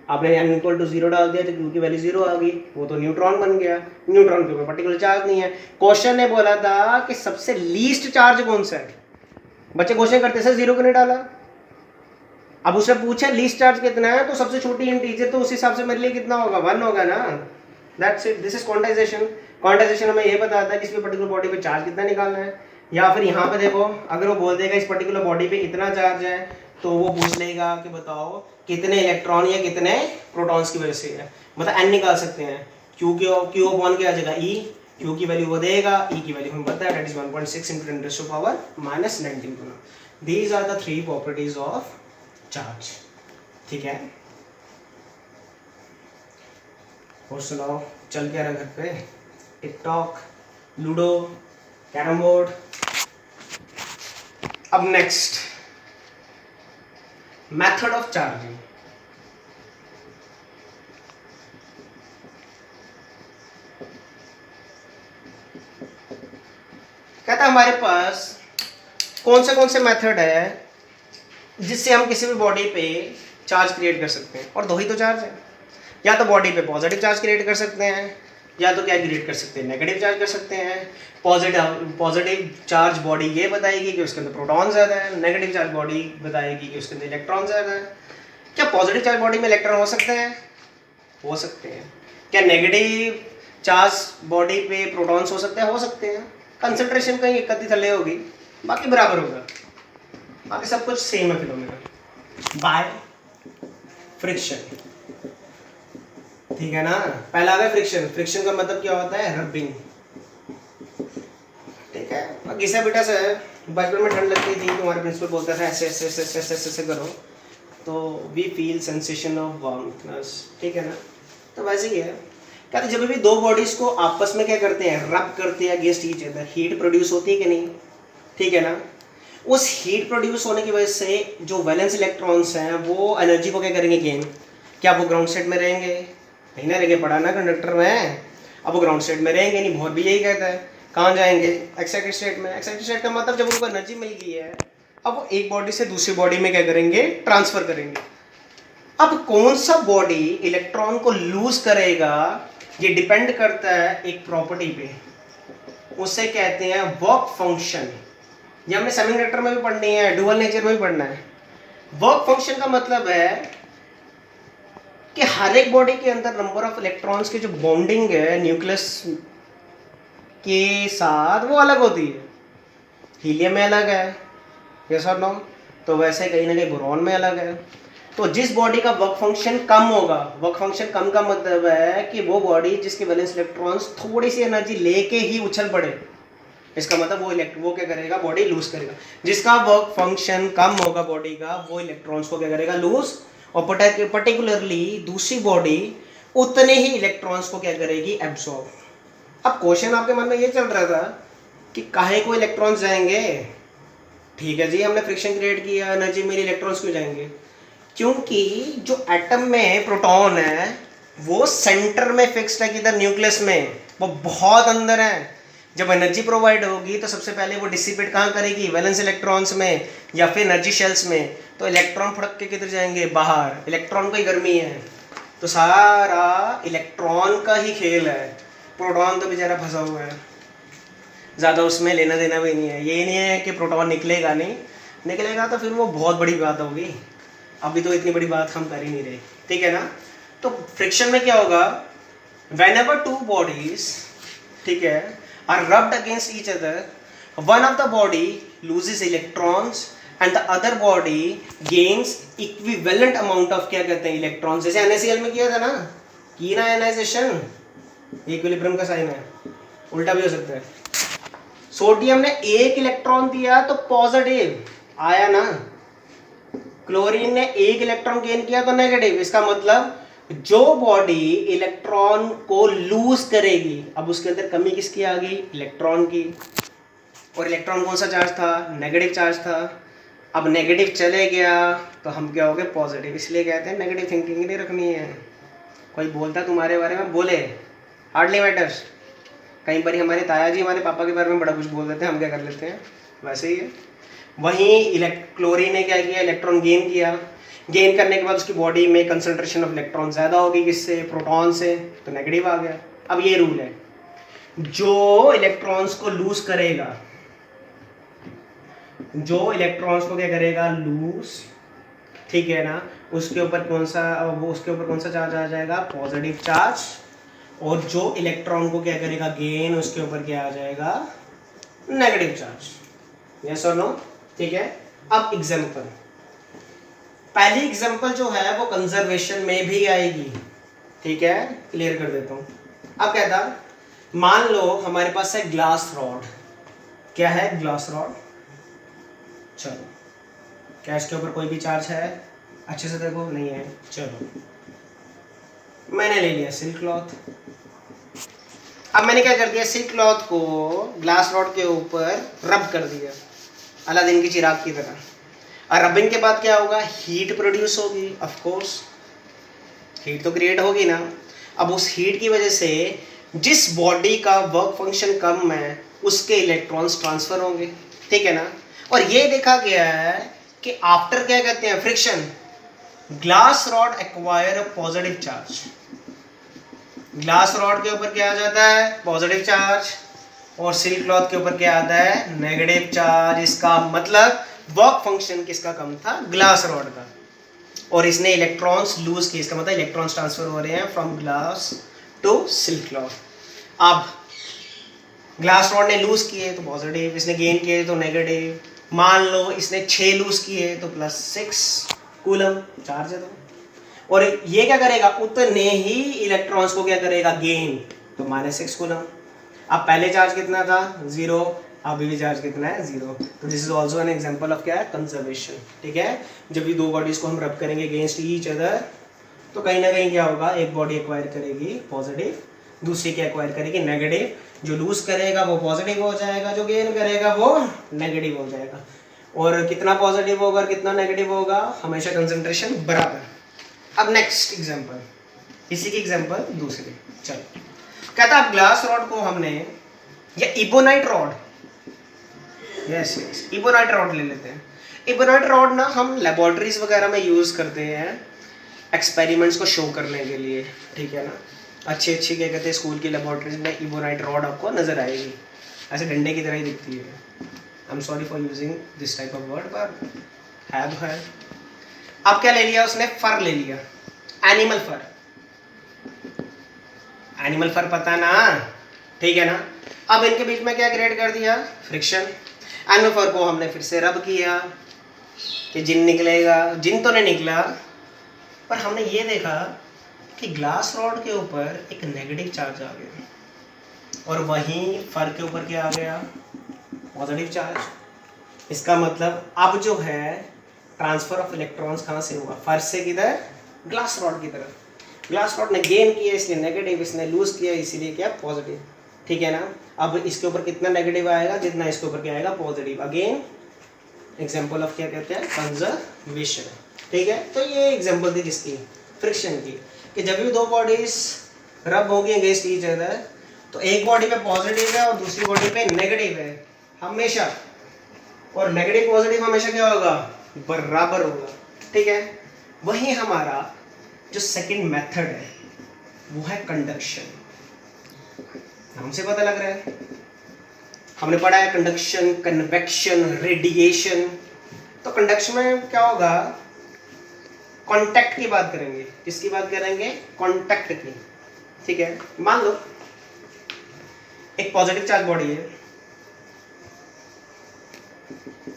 आपने n इक्वल टू 0 डाल दिया तो q की वैल्यू 0 आ गई, वो तो न्यूट्रॉन बन गया। न्यूट्रॉन के ऊपर पर्टिकुलर चार्ज नहीं है। क्वेश्चन ने बोला था कि सबसे लीस्ट चार्ज कौन सा है। बच्चे क्वेश्चन करते सर 0 क्यों नहीं डाला? अब उसने पूछा लीस्ट चार्ज कितना है तो सबसे छोटी इंटीजर तो उस हिसाब से मेरे लिए कितना होगा? 1 होगा ना। That's it, this is quantization. Quantization हमें ये बताता है कि इसकी पर्टिकुलर बॉडी पे चार्ज कितना निकालना है। या फिर यहाँ पे देखो, अगर वो बोल देगा इस पर्टिकुलर बॉडी पे इतना चार्ज है तो वो पूछ लेगा कि बताओ कितने इलेक्ट्रॉन या कितने प्रोटॉन्स की वजह से है, मतलब एन निकाल सकते हैं। क्यू अपॉन क्या आ जाएगा? ई, क्यू की वैल्यू वो देगा, ई की वैल्यू हमें पता है, that is 1.6 into 10⁻⁻19। These are the 3 properties of charge, ठीक है। और सुनाओ, चल क्या रहा घर पे? TikTok, Ludo, carrom board. अब नेक्स्ट, मेथड ऑफ चार्जिंग। कहता है हमारे पास कौन से मेथड है जिससे हम किसी भी बॉडी पे चार्ज क्रिएट कर सकते हैं, और दो ही तो चार्ज है। या तो बॉडी पे पॉजिटिव चार्ज क्रिएट कर सकते हैं, या तो क्या क्रिएट कर सकते हैं? नेगेटिव चार्ज कर सकते हैं। पॉजिटिव चार्ज बॉडी ये बताएगी कि उसके अंदर प्रोटॉन ज़्यादा है, नेगेटिव चार्ज बॉडी बताएगी कि उसके अंदर इलेक्ट्रॉन ज़्यादा है। क्या पॉजिटिव चार्ज बॉडी में इलेक्ट्रॉन हो सकते हैं? हो सकते हैं। क्या नेगेटिव चार्ज बॉडी पे प्रोटॉन्स हो सकते हैं? हो सकते हैं। कंसंट्रेशन कहीं एक कति थले होगी, बाकी बराबर होगा, बाकी सब कुछ सेम है फिनोमेना। बाय फ्रिक्शन, ठीक है ना। पहला आ गया फ्रिक्शन। फ्रिक्शन का मतलब क्या होता है? रबिंग, ठीक है। घिसा पिटा से बचपन में ठंड लगती थी तो हमारे प्रिंसिपल बोलता था ऐसे ऐसे ऐसे ऐसे ऐसे ऐसे करो तो we feel sensation of warmness, ठीक है ना। तो वैसे ही है, कहते जब भी दो बॉडीज को आपस में क्या करते हैं? रब करते हैं against each other, heat produce होती है कि नहीं, ठीक है ना। उस हीट प्रोड्यूस होने की वजह से जो वैलेंस इलेक्ट्रॉन्स हैं वो एनर्जी को क्या करेंगे? गेन। क्या वो ग्राउंड स्टेट में रहेंगे? नहीं ना रहेंगे, पढ़ा ना कंडक्टर में। अब वो ग्राउंड स्टेट में रहेंगे नहीं, बोहर भी यही कहता है। कहाँ जाएंगे? एक्साइटेड स्टेट में। एक्साइटेड स्टेट का मतलब जब उनको एनर्जी मिल गई है अब वो एक बॉडी से दूसरी बॉडी में क्या करेंगे? ट्रांसफर करेंगे। अब कौन सा बॉडी इलेक्ट्रॉन को लूज करेगा ये डिपेंड करता है एक प्रॉपर्टी पे, उसे कहते हैं वर्क फंक्शन। ये हमने सेमीकंडक्टर में भी पढ़नी है, डुअल नेचर में भी पढ़ना है। वर्क फंक्शन का मतलब है कि हर एक बॉडी के अंदर नंबर ऑफ इलेक्ट्रॉन्स की जो बॉन्डिंग है न्यूक्लियस के साथ वो अलग होती है। हीलियम में अलग है, यस और नो, तो वैसे कहीं ना कहीं बोरॉन में अलग है। तो जिस बॉडी का वर्क फंक्शन कम होगा, वर्क फंक्शन कम का मतलब है कि वो बॉडी जिसके वैलेंस इलेक्ट्रॉन्स थोड़ी सी एनर्जी लेके ही उछल पड़े, इसका मतलब वो क्या करेगा? बॉडी लूज करेगा। जिसका वर्क फंक्शन कम होगा बॉडी का वो इलेक्ट्रॉन्स को क्या करेगा? लूज। और पर्टिकुलरली दूसरी बॉडी उतने ही इलेक्ट्रॉन्स को क्या करेगी? एब्सॉर्ब। अब क्वेश्चन आपके मन में ये चल रहा था कि काहे को इलेक्ट्रॉन्स जाएंगे? ठीक है जी, हमने फ्रिक्शन क्रिएट किया, एनर्जी मिली, इलेक्ट्रॉन्स क्यों जाएंगे? क्योंकि जो एटम में प्रोटॉन है वो सेंटर में फिक्स्ड है, किधर? न्यूक्लियस में, वो बहुत अंदर है। जब एनर्जी प्रोवाइड होगी तो सबसे पहले वो डिसिपेट कहाँ करेगी, वैलेंस इलेक्ट्रॉन्स में या फिर एनर्जी शेल्स में। तो इलेक्ट्रॉन फड़क के किधर जाएंगे, बाहर। इलेक्ट्रॉन को ही गर्मी है, तो सारा इलेक्ट्रॉन का ही खेल है। प्रोटॉन तो बेचारा फंसा हुआ है, ज़्यादा उसमें लेना देना भी नहीं है। ये नहीं है कि प्रोटॉन निकलेगा, नहीं निकलेगा तो फिर वो बहुत बड़ी बात होगी। अभी तो इतनी बड़ी बात हम कर ही नहीं रहे, ठीक है ना। तो फ्रिक्शन में क्या होगा, whenever two bodies, ठीक है, are rubbed against each other, one of the body loses electrons and the other body gains equivalent amount of, क्या कहते हैं, इलेक्ट्रॉन्स। जैसे NaCl में किया था ना, की ना आयनाइजेशन, इक्विलिब्रियम का साइन है, उल्टा भी हो सकता है। सोडियम ने एक इलेक्ट्रॉन दिया तो पॉजिटिव आया ना, क्लोरीन ने एक इलेक्ट्रॉन गेन किया तो नेगेटिव। इसका मतलब जो बॉडी इलेक्ट्रॉन को लूज करेगी, अब उसके अंदर कमी किसकी आ गई, इलेक्ट्रॉन की। और इलेक्ट्रॉन कौन सा चार्ज था, नेगेटिव चार्ज था। अब नेगेटिव चले गया तो हम क्या हो गए, पॉजिटिव। इसलिए कहते हैं नेगेटिव थिंकिंग नहीं रखनी है। कोई बोलता तुम्हारे बारे में, बोले, हार्डली मैटर्स। कई बार हमारे ताया जी हमारे पापा के बारे में बड़ा कुछ बोल देते हैं, हम क्या कर लेते हैं, वैसे ही है। वहीं क्लोरीन ने क्या किया, इलेक्ट्रॉन गेन किया। गेन करने के बाद उसकी बॉडी में कंसंट्रेशन ऑफ इलेक्ट्रॉन ज़्यादा होगी, किससे, प्रोटॉन से, तो नेगेटिव आ गया। अब ये रूल है, जो इलेक्ट्रॉन्स को लूज करेगा, जो इलेक्ट्रॉन्स को क्या करेगा, लूज, ठीक है ना, उसके ऊपर कौन सा, वो उसके ऊपर कौन सा चार्ज आ जाएगा, पॉजिटिव चार्ज। और जो इलेक्ट्रॉन को क्या करेगा, गेन, उसके ऊपर क्या आ जाएगा, नेगेटिव चार्ज। यस और नो, ठीक है। अब एग्जांपल, पहली एग्जांपल जो है वो कंजर्वेशन में भी आएगी, ठीक है, क्लियर कर देता हूँ। अब कहता, मान लो हमारे पास है ग्लास रॉड। क्या है, ग्लास रॉड। चलो, क्या इसके ऊपर कोई भी चार्ज है, अच्छे से देखो, नहीं है। चलो, मैंने ले लिया सिल्क क्लॉथ। अब मैंने क्या कर दिया, सिल्क क्लॉथ को ग्लास रॉड के ऊपर रब कर दिया, अलादीन की चिराग की तरह। और रबिंग के बाद क्या होगा, हीट प्रोड्यूस होगी, ऑफ कोर्स हीट तो क्रिएट होगी ना। अब उस हीट की वजह से जिस बॉडी का वर्क फंक्शन कम है उसके इलेक्ट्रॉन्स ट्रांसफर होंगे, ठीक है ना। और ये देखा गया है कि आफ्टर क्या कहते हैं, friction, glass rod acquire a positive charge. Glass rod के ऊपर क्या आ जाता है, पॉजिटिव चार्ज, और सिल्क क्लॉथ के ऊपर क्या आता है, नेगेटिव चार्ज। इसका मतलब वर्क फंक्शन किसका कम था, ग्लास रॉड का, और इसने इलेक्ट्रॉन्स लूज किए। इसका मतलब इलेक्ट्रॉन्स ट्रांसफर हो रहे हैं from glass to silk cloth. अब ग्लास रॉड ने लूज किए तो पॉजिटिव, इसने गेन किए तो नेगेटिव। मान लो इसने 6 लूज किए तो +6 कूलम चार्ज है। तो और ये क्या करेगा, उतने ही इलेक्ट्रॉन्स को क्या करेगा, गेन, तो -6 कूलम। अब पहले चार्ज कितना था, 0, अभी भी चार्ज कितना है, 0। तो this is also an example of क्या है, कंजर्वेशन, ठीक है। जब ये दो बॉडीज को हम रब करेंगे अगेंस्ट ईच अदर, तो कहीं ना कहीं क्या होगा, एक बॉडी एक्वायर करेगी पॉजिटिव, दूसरी क्या एक्वायर करेगी, नेगेटिव। जो लूज करेगा वो पॉजिटिव हो जाएगा, जो गेन करेगा वो नेगेटिव हो जाएगा। और कितना पॉजिटिव होगा और कितना नेगेटिव होगा, हमेशा कंसंट्रेशन बराबर। अब नेक्स्ट एग्जांपल, इसी की एग्जांपल दूसरी। चलो, कहता है ग्लास रॉड को हमने, या ebonite rod, yes ebonite rod ले लेते हैं। इबोनाइट रॉड ना हम लेबोरेटरीज वगैरह में यूज़ करते हैं एक्सपेरिमेंट्स को शो करने के लिए, ठीक है ना। अच्छी अच्छी क्या कहते हैं, स्कूल की लेबोरेटरीज में इबोनाइट रॉड आपको नज़र आएगी, ऐसे डंडे की तरह ही दिखती है। I am sorry for using this type of word, पर है। अब क्या ले लिया उसने, फर ले लिया, एनिमल फर। एनिमल फर पता ना, ठीक है ना। अब इनके बीच में क्या क्रिएट कर दिया, फ्रिक्शन। एनिमल फर को हमने फिर से रब किया कि जिन निकलेगा, जिन तो नहीं निकला, पर हमने ये देखा कि ग्लास रॉड के ऊपर एक नेगेटिव चार्ज आ गया और वहीं फर के ऊपर क्या आ गया, पॉजिटिव चार्ज। इसका मतलब अब जो है ट्रांसफर ऑफ इलेक्ट्रॉन्स कहाँ से होगा, फर से किधर, ग्लास रॉड की तरफ। ग्लास रॉड ने गेन किया इसलिए नेगेटिव, इसने लूज किया इसीलिए क्या, पॉजिटिव, ठीक है ना। अब इसके ऊपर कितना नेगेटिव आएगा, जितना इसके ऊपर क्या आएगा, पॉजिटिव। अगेन एग्जांपल ऑफ क्या कहते हैं, कंजर्वेशन, ठीक है। तो ये एग्जांपल थी किसकी, फ्रिक्शन की, कि जब भी दो बॉडीज रब होंगी अगेंस्ट ईच अदर तो एक बॉडी पे पॉजिटिव है और दूसरी बॉडी पे नेगेटिव है हमेशा, और नेगेटिव पॉजिटिव हमेशा क्या होगा, बराबर होगा। ठीक है, वही हमारा जो सेकंड मेथड है वो है कंडक्शन। नाम से पता लग रहा है, हमने पढ़ा है कंडक्शन, कन्वेक्शन, रेडिएशन। तो कंडक्शन में क्या होगा, कांटेक्ट की बात करेंगे। किसकी बात करेंगे, कांटेक्ट की। ठीक है, मान लो एक पॉजिटिव चार्ज बॉडी है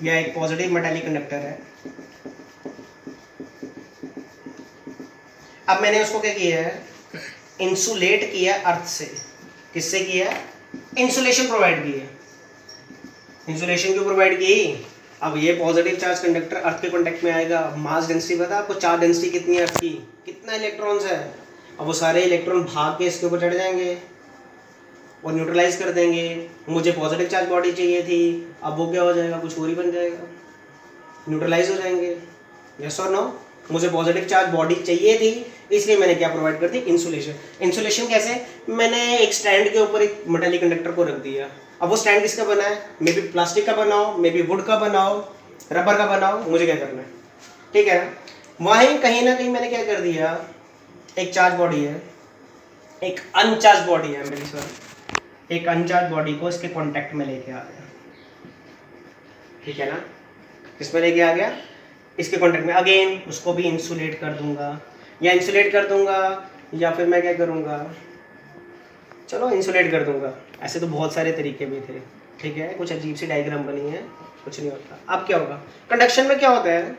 या एक पॉजिटिव मेटालिक कंडक्टर है। अब मैंने उसको क्या किया है, इंसुलेट किया अर्थ से। किससे किया, इंसुलेशन प्रोवाइड की है। इंसुलेशन क्यों प्रोवाइड की, अब ये पॉजिटिव चार्ज कंडक्टर अर्थ के कांटेक्ट में आएगा। मास डेंसिटी पता है आपको, चार्ज डेंसिटी कितनी है अर्थ की, कितना इलेक्ट्रॉन्स है। अब वो सारे इलेक्ट्रॉन भाग के इसके ऊपर चढ़ जाएंगे और न्यूट्रलाइज कर देंगे। मुझे पॉजिटिव चार्ज बॉडी चाहिए थी, अब वो क्या हो जाएगा, कुछ और ही बन जाएगा, न्यूट्रलाइज हो जाएंगे। यस और नो, मुझे पॉजिटिव चार्ज बॉडी चाहिए थी, इसलिए मैंने क्या प्रोवाइड कर दी, इंसुलेशन। इंसुलेशन कैसे, मैंने एक स्टैंड के ऊपर एक मेटालिक कंडक्टर को रख दिया। अब वो स्टैंड किसका बना है, मे बी प्लास्टिक का बनाओ, मे बी वुड का बनाओ, रबर का बनाओ, मुझे क्या करना है। ठीक है ना, वहीं कहीं ना कहीं मैंने क्या कर दिया, एक चार्ज बॉडी है, एक अनचार्ज बॉडी है मेरी, सॉरी, एक अनचार्ज बॉडी को इसके कॉन्टेक्ट में लेके आ गया। ठीक है ना, किसमें लेके आ गया, इसके कॉन्टेक्ट में। अगेन उसको भी इंसुलेट कर दूंगा, या इंसुलेट कर दूंगा, या फिर मैं क्या करूंगा, चलो इंसुलेट कर दूंगा। ऐसे तो बहुत सारे तरीके भी थे। ठीक है, कुछ अजीब सी डायग्राम बनी है, कुछ नहीं होता। अब क्या होगा, कंडक्शन में क्या होता है,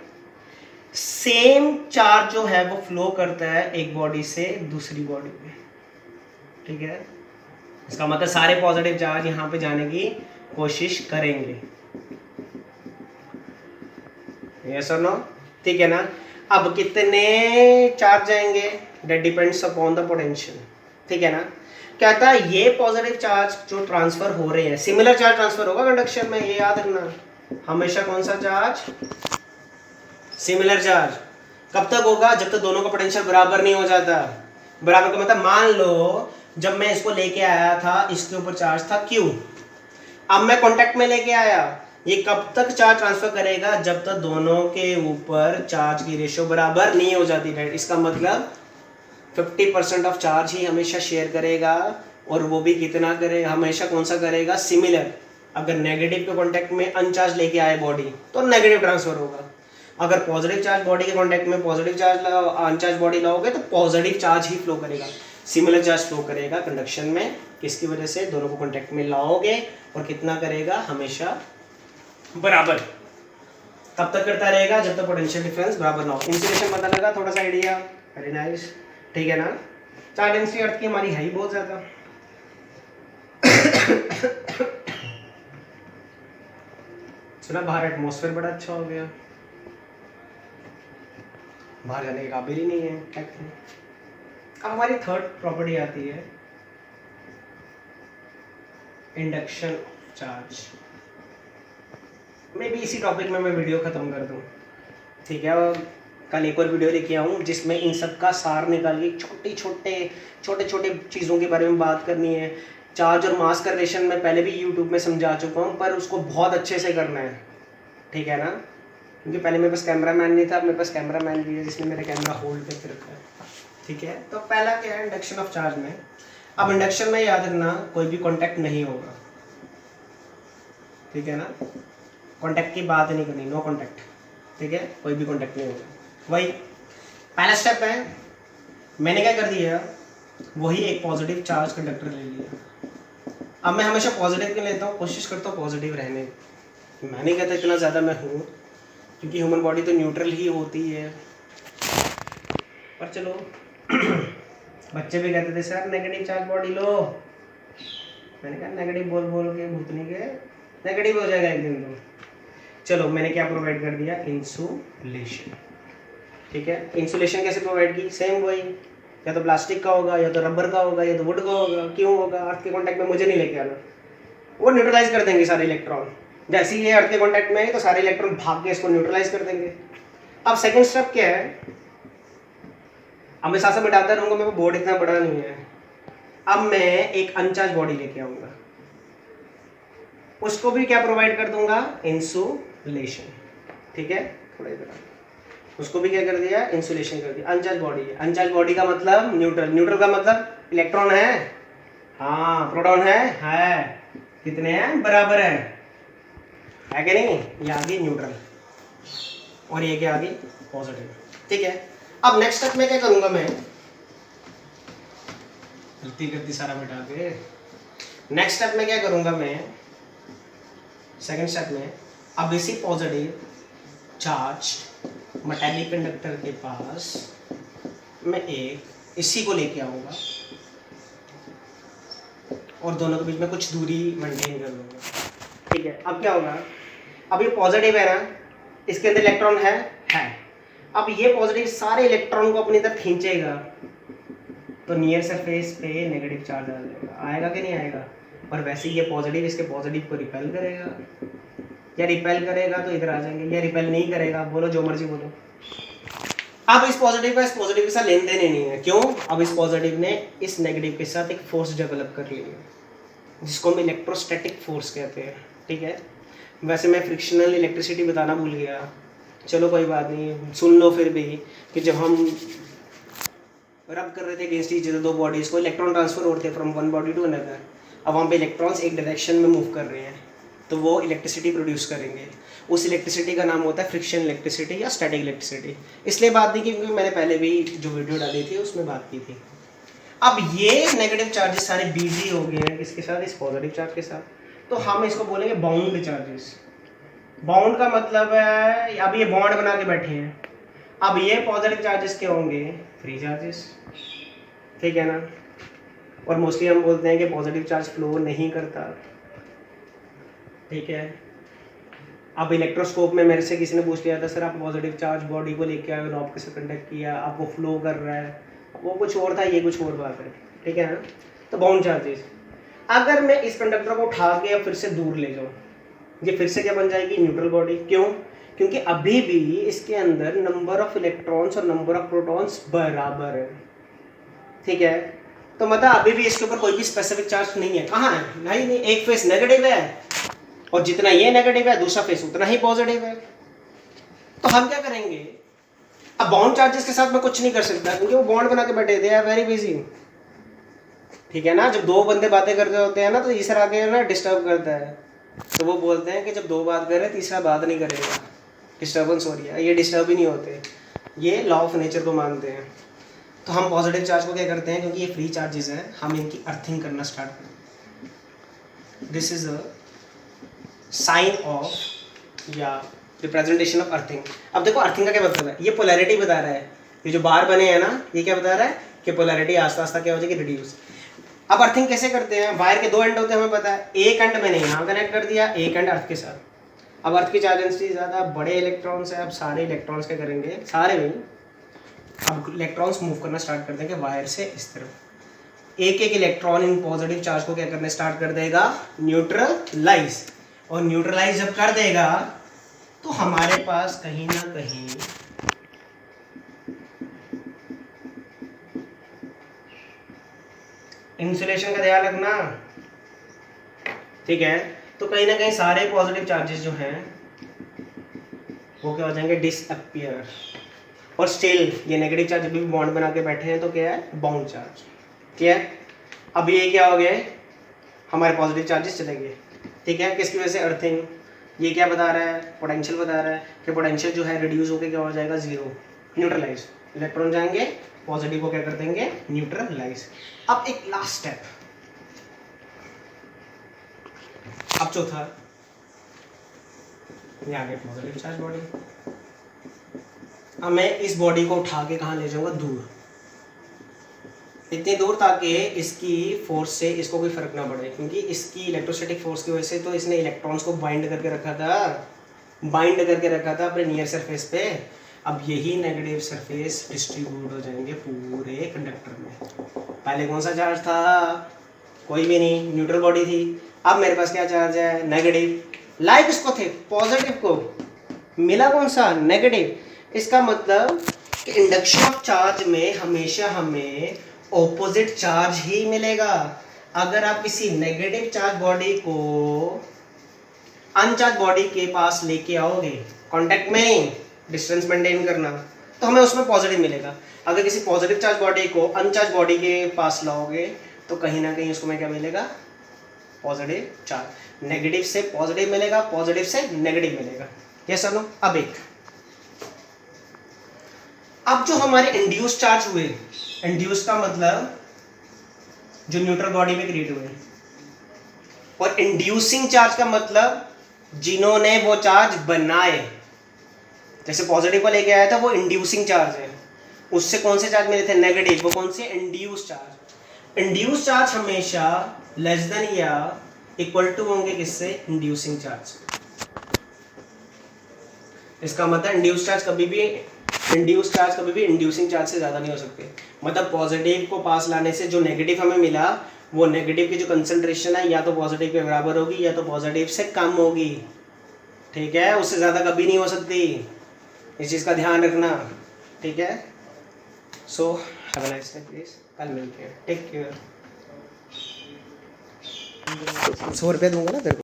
सेम चार्ज जो है वो फ्लो करता है एक बॉडी से दूसरी बॉडी में। ठीक है, इसका मतलब सारे पॉजिटिव चार्ज यहाँ पे जाने की कोशिश करेंगे। यस और नो, ठीक है ना। अब कितने चार्ज जाएंगे, that depends upon the potential. ठीक है ना, कहता है ये पॉजिटिव चार्ज जो ट्रांसफर हो रहे हैं, सिमिलर चार्ज ट्रांसफर होगा कंडक्शन में, ये याद रखना हमेशा। कौन सा चार्ज, सिमिलर चार्ज। कब तक होगा, जब तक दोनों का पोटेंशियल बराबर नहीं हो जाता। बराबर का मतलब, मान लो जब मैं इसको लेके आया था, इसके ऊपर चार्ज था Q, अब मैं कांटेक्ट में लेके आया, ये कब तक चार्ज ट्रांसफर करेगा, जब तक दोनों के ऊपर चार्ज की रेशियो बराबर नहीं हो जाती। राइट, इसका मतलब 50% ऑफ चार्ज ही हमेशा शेयर करेगा, और वो भी कितना करेगा, हमेशा कौन सा करेगा, सिमिलर। अगर नेगेटिव के कांटेक्ट में अनचार्ज लेके आए बॉडी तो नेगेटिव ट्रांसफर होगा। अगर पॉजिटिव चार्ज बॉडी के कांटेक्ट में पॉजिटिव चार्ज अनचार्ज बॉडी लाओगे तो पॉजिटिव चार्ज ही फ्लो करेगा, सिमिलर चार्ज फ्लो करेगा कंडक्शन में। किसकी वजह से, दोनों को कांटेक्ट में लाओगे, और कितना करेगा, हमेशा बराबर। तब तक करता रहेगा जब तक पोटेंशियल डिफरेंस बराबर ना हो। इंसुलेशन पता लगा, थोड़ा सा आइडिया, वेरी नाइस। ठीक है ना, चार्ज डेंसिटी अर्थ की हमारी है ही बहुत ज्यादा। सुना बाहर एटमॉस्फेयर बड़ा अच्छा हो गया, बाहर जाने के काबिल ही नहीं है, क्या करें। अब हमारी थर्ड प्रॉपर्टी आती है इंडक्शन चार्ज। मे भी इसी टॉपिक में मैं वीडियो ख़त्म कर दूं। ठीक है, कल एक और वीडियो लेके आऊँ जिसमें इन सब का सार निकाल के छोटे छोटे चीज़ों के बारे में बात करनी है। चार्ज और मास का रिलेशन मैं पहले भी यूट्यूब में समझा चुका हूँ, पर उसको बहुत अच्छे से करना है। ठीक है ना, क्योंकि पहले मेरे पास कैमरा मैन नहीं था, अब मेरे पास कैमरा मैन भी है जिसने मेरा कैमरा होल्ड करके रखा है। ठीक है, तो पहला क्या है, इंडक्शन ऑफ चार्ज में। अब इंडक्शन में याद रखना, कोई भी कॉन्टैक्ट नहीं होगा। ठीक है ना, कॉन्टैक्ट की बात नहीं करनी, नो कॉन्टैक्ट। ठीक है, कोई भी कॉन्टैक्ट नहीं होगा। वही पहला स्टेप है, मैंने क्या कर दिया, वही एक पॉजिटिव चार्ज कंडक्टर ले लिया। अब मैं हमेशा पॉजिटिव क्यों लेता हूँ, कोशिश करता हूँ पॉजिटिव रहने। मैं नहीं कहता इतना ज़्यादा मैं हूँ, क्योंकि ह्यूमन बॉडी तो न्यूट्रल ही होती है। पर चलो बच्चे भी कहते थे सर नेगेटिव चार्ज बॉडी लो, मैंने कहा नेगेटिव बोल बोल के भूतनी के नेगेटिव हो जाएगा एक दिन तो। चलो मैंने क्या प्रोवाइड कर दिया, इंसुलेशन। ठीक है, इंसुलेशन कैसे प्रोवाइड की, सेम वही, या तो प्लास्टिक का होगा, या तो रबर का होगा, या तो वुड का होगा। क्यों होगा, अर्थ के कॉन्टैक्ट में मुझे नहीं लेके आना, वो न्यूट्रलाइज कर देंगे सारे इलेक्ट्रॉन। जैसे ही ये अर्थ के कॉन्टैक्ट में है तो सारे इलेक्ट्रॉन भाग के इसको न्यूट्रलाइज कर देंगे। अब सेकंड स्टेप क्या है, अब मैं साथ साथ मिटाता रहूँगा, मेरे को बोर्ड इतना बड़ा नहीं है, अब मैं एक अनचार्ज बॉडी लेके आऊंगा, उसको भी क्या प्रोवाइड कर दूंगा, इंसुलेशन। ठीक है, थोड़ा इधर उसको भी क्या कर दिया, इंसुलेशन कर दिया। अनचार्ज बॉडी है, अनचार्ज बॉडी का मतलब न्यूट्रल, न्यूट्रल का मतलब इलेक्ट्रॉन है, हाँ, प्रोटॉन है, कितने हैं, बराबर है कि नहीं, ये आ गई न्यूट्रल और ये क्या आ गई, पॉजिटिव। ठीक है, अब नेक्स्ट स्टेप में क्या करूंगा, मैं गलती सारा मिटा के, नेक्स्ट स्टेप में क्या करूंगा मैं, सेकंड स्टेप में, अब इसी पॉजिटिव चार्ज मेटालिक कंडक्टर के पास मैं एक इसी को लेके आऊंगा और दोनों के बीच में कुछ दूरी मेंटेन कर लूंगा। ठीक है, अब क्या होगा, अब ये पॉजिटिव है ना, इसके अंदर इलेक्ट्रॉन है। अब ये पॉजिटिव सारे इलेक्ट्रॉन को अपनी तरफ खींचेगा तो नियर सरफेस पे नेगेटिव चार्ज आ जाएगा, आएगा कि नहीं आएगा, और वैसे ही ये पॉजिटिव इसके पॉजिटिव को रिपेल करेगा, या रिपेल करेगा तो इधर आ जाएंगे, या रिपेल नहीं करेगा, बोलो जो मर्जी बोलो। अब इस पॉजिटिव का इस पॉजिटिव के साथ लेन देन नहीं है, क्यों, अब इस पॉजिटिव ने इस नेगेटिव के साथ एक फोर्स डेवलप कर ली है जिसको हम इलेक्ट्रोस्टैटिक फोर्स कहते हैं। ठीक है, वैसे मैं फ्रिक्शनल इलेक्ट्रिसिटी बताना भूल गया, चलो कोई बात नहीं, सुन लो फिर भी, कि जब हम रब कर रहे थे अगेंस्ट ईच अदर, दो बॉडीज को इलेक्ट्रॉन ट्रांसफर होते हैं from one body to another, अब वहाँ पे इलेक्ट्रॉन्स एक डायरेक्शन में मूव कर रहे हैं तो वो इलेक्ट्रिसिटी प्रोड्यूस करेंगे, उस इलेक्ट्रिसिटी का नाम होता है फ्रिक्शन इलेक्ट्रिसिटी या स्टैटिक इलेक्ट्रिसिटी। इसलिए बात नहीं की क्योंकि मैंने पहले भी जो वीडियो डाली थी उसमें बात की थी। अब ये नेगेटिव चार्जेस सारे बिजी हो गए हैं किसके साथ, इस पॉजिटिव चार्ज के साथ, तो हम इसको बोलेंगे बाउंड चार्जेस। बाउंड का मतलब है अब ये बॉन्ड बना के बैठे हैं, अब ये पॉजिटिव चार्जेस क्या होंगे, फ्री चार्जेस। ठीक है ना, और मोस्टली हम बोलते हैं कि पॉजिटिव चार्ज फ्लो नहीं करता। ठीक है, अब इलेक्ट्रोस्कोप में मेरे से किसी ने पूछ लिया था, सर आप पॉजिटिव चार्ज बॉडी को लेके आए, नॉब के साथ कंडक्ट किया, आपको फ्लो कर रहा है, वो कुछ और था, ये कुछ और बात है। ठीक है ना, तो बाउंड चार्जेस, अगर मैं इस कंडक्टर को उठा के फिर से दूर ले जाऊँ, ये फिर से क्या बन जाएगी, न्यूट्रल बॉडी। क्यों, क्योंकि अभी भी इसके अंदर नंबर ऑफ इलेक्ट्रॉन्स और नंबर ऑफ प्रोटॉन्स बराबर है। ठीक है, तो मतलब अभी भी इसके ऊपर कोई भी स्पेसिफिक चार्ज नहीं है, कहाँ है, नहीं, एक फेस नेगेटिव है और जितना ये नेगेटिव है दूसरा फेस उतना ही पॉजिटिव है। तो हम क्या करेंगे, अब बाउंड चार्जेस के साथ मैं कुछ नहीं कर सकता क्योंकि वो बॉन्ड बना के बैठे, दे आर वेरी बिजी। ठीक है ना, जब दो बंदे बातें करते होते हैं ना तो तीसरा आके ना डिस्टर्ब करता है, तो वो बोलते हैं कि जब दो बात कर रहे हैं तीसरा बात नहीं करेगा, डिस्टर्बेंस हो रही है, ये डिस्टर्ब ही नहीं होते, ये लॉ ऑफ नेचर को मानते हैं। तो हम पॉजिटिव चार्ज को क्या करते हैं, क्योंकि ये फ्री चार्जेस हैं, हम इनकी अर्थिंग करना स्टार्ट करते हैं। This is a sign of या रिप्रेजेंटेशन ऑफ अर्थिंग। अब देखो अर्थिंग का क्या मतलब है, ये पोलैरिटी बता रहा है, ये जो बार बने हैं ना, ये क्या बता रहा है कि पोलैरिटी आस्ता आस्ता क्या हो जाएगी, रिड्यूस। अब अर्थिंग कैसे करते हैं, वायर के दो एंड होते हैं, हमें पता है, एक एंड मैंने यहाँ कनेक्ट कर दिया, एक एंड अर्थ के साथ। अब अर्थ की चार्ज डेंसिटी ज़्यादा, बड़े इलेक्ट्रॉन्स है, अब सारे इलेक्ट्रॉन्स क्या करेंगे, सारे में अब इलेक्ट्रॉन्स मूव करना स्टार्ट कर देंगे वायर से इस तरफ। एक एक इलेक्ट्रॉन इन पॉजिटिव चार्ज को क्या करने स्टार्ट कर देगा, न्यूट्रलाइज, और न्यूट्रलाइज जब कर देगा तो हमारे पास कहीं ना कहीं इंसुलेशन का ध्यान रखना। ठीक है, तो कहीं ना कहीं सारे पॉजिटिव चार्जेस जो हैं वो क्या हो जाएंगे, डिसअपियर, और स्टिल ये नेगेटिव चार्ज भी बॉन्ड बना के बैठे हैं तो क्या है, बाउंड चार्ज। क्या है, अब ये क्या हो गए, हमारे पॉजिटिव चार्जेस चले गए। ठीक है, किसकी वजह से, अर्थिंग। ये क्या बता रहा है, पोटेंशियल बता रहा है कि पोटेंशियल जो है रिड्यूस होकर क्या हो जाएगा, जीरो, न्यूट्रलाइज, इलेक्ट्रॉन जाएंगे पॉजिटिव को क्या कर देंगे, न्यूट्रलाइज। अब एक लास्ट स्टेप, अब चौथा, ये आगे पॉजिटिव चार्ज बॉडी। अब मैं इस बॉडी को उठा के कहाँ ले जाऊंगा, दूर, इतनी दूर ताकि इसकी फोर्स से इसको कोई फर्क ना पड़े, क्योंकि इसकी इलेक्ट्रोस्टैटिक फोर्स की वजह से तो इसने इलेक्ट्रॉन्स को बाइंड करके रखा था अपने नियर सरफेस पे। अब यही नेगेटिव सरफेस डिस्ट्रीब्यूट हो जाएंगे पूरे कंडक्टर में। पहले कौन सा चार्ज था, कोई भी नहीं, न्यूट्रल बॉडी थी। अब मेरे पास क्या चार्ज है, नेगेटिव। लाइक इसको थे, पॉजिटिव को मिला कौन सा, नेगेटिव। इसका मतलब कि इंडक्शन ऑफ चार्ज में हमेशा हमें ऑपोजिट चार्ज ही मिलेगा। अगर आप किसी नेगेटिव चार्ज बॉडी को अनचार्ज बॉडी के पास लेके आओगे, कांटेक्ट में नहीं, डिस्टेंस मेंटेन करना, तो हमें उसमें पॉजिटिव मिलेगा। अगर किसी पॉजिटिव चार्ज बॉडी को अनचार्ज बॉडी के पास लाओगे तो कहीं ना कहीं उसको में क्या मिलेगा, पॉजिटिव चार्ज। नेगेटिव से पॉजिटिव मिलेगा, पॉजिटिव से नेगेटिव मिलेगा। यस और नो। अब जो हमारे इंड्यूस चार्ज हुए, इंड्यूस का मतलब जो न्यूट्रल बॉडी में क्रिएट हुए, और इंड्यूसिंग चार्ज का मतलब जिन्होंने वो चार्ज बनाए। जैसे पॉजिटिव को लेके आया था वो इंड्यूसिंग चार्ज है, उससे कौन से चार्ज मिले थे, नेगेटिव, वो कौन से, इंड्यूस चार्ज। इंड्यूस चार्ज हमेशा लेस देन या इक्वल टू होंगे किससे, इंड्यूसिंग चार्ज। इसका मतलब इंड्यूस चार्ज कभी भी इंड्यूसिंग चार्ज से ज़्यादा नहीं हो सकते। मतलब पॉजिटिव को पास लाने से जो नेगेटिव हमें मिला, वो नेगेटिव की जो कंसंट्रेशन है या तो पॉजिटिव के बराबर होगी या तो पॉजिटिव से कम होगी। ठीक है, उससे ज़्यादा कभी नहीं हो सकती, इस चीज़ का ध्यान रखना। ठीक है, so have a nice day please, कल मिलते हैं, टेक केयर। 100 रुपये दूंगा ना तेरे को।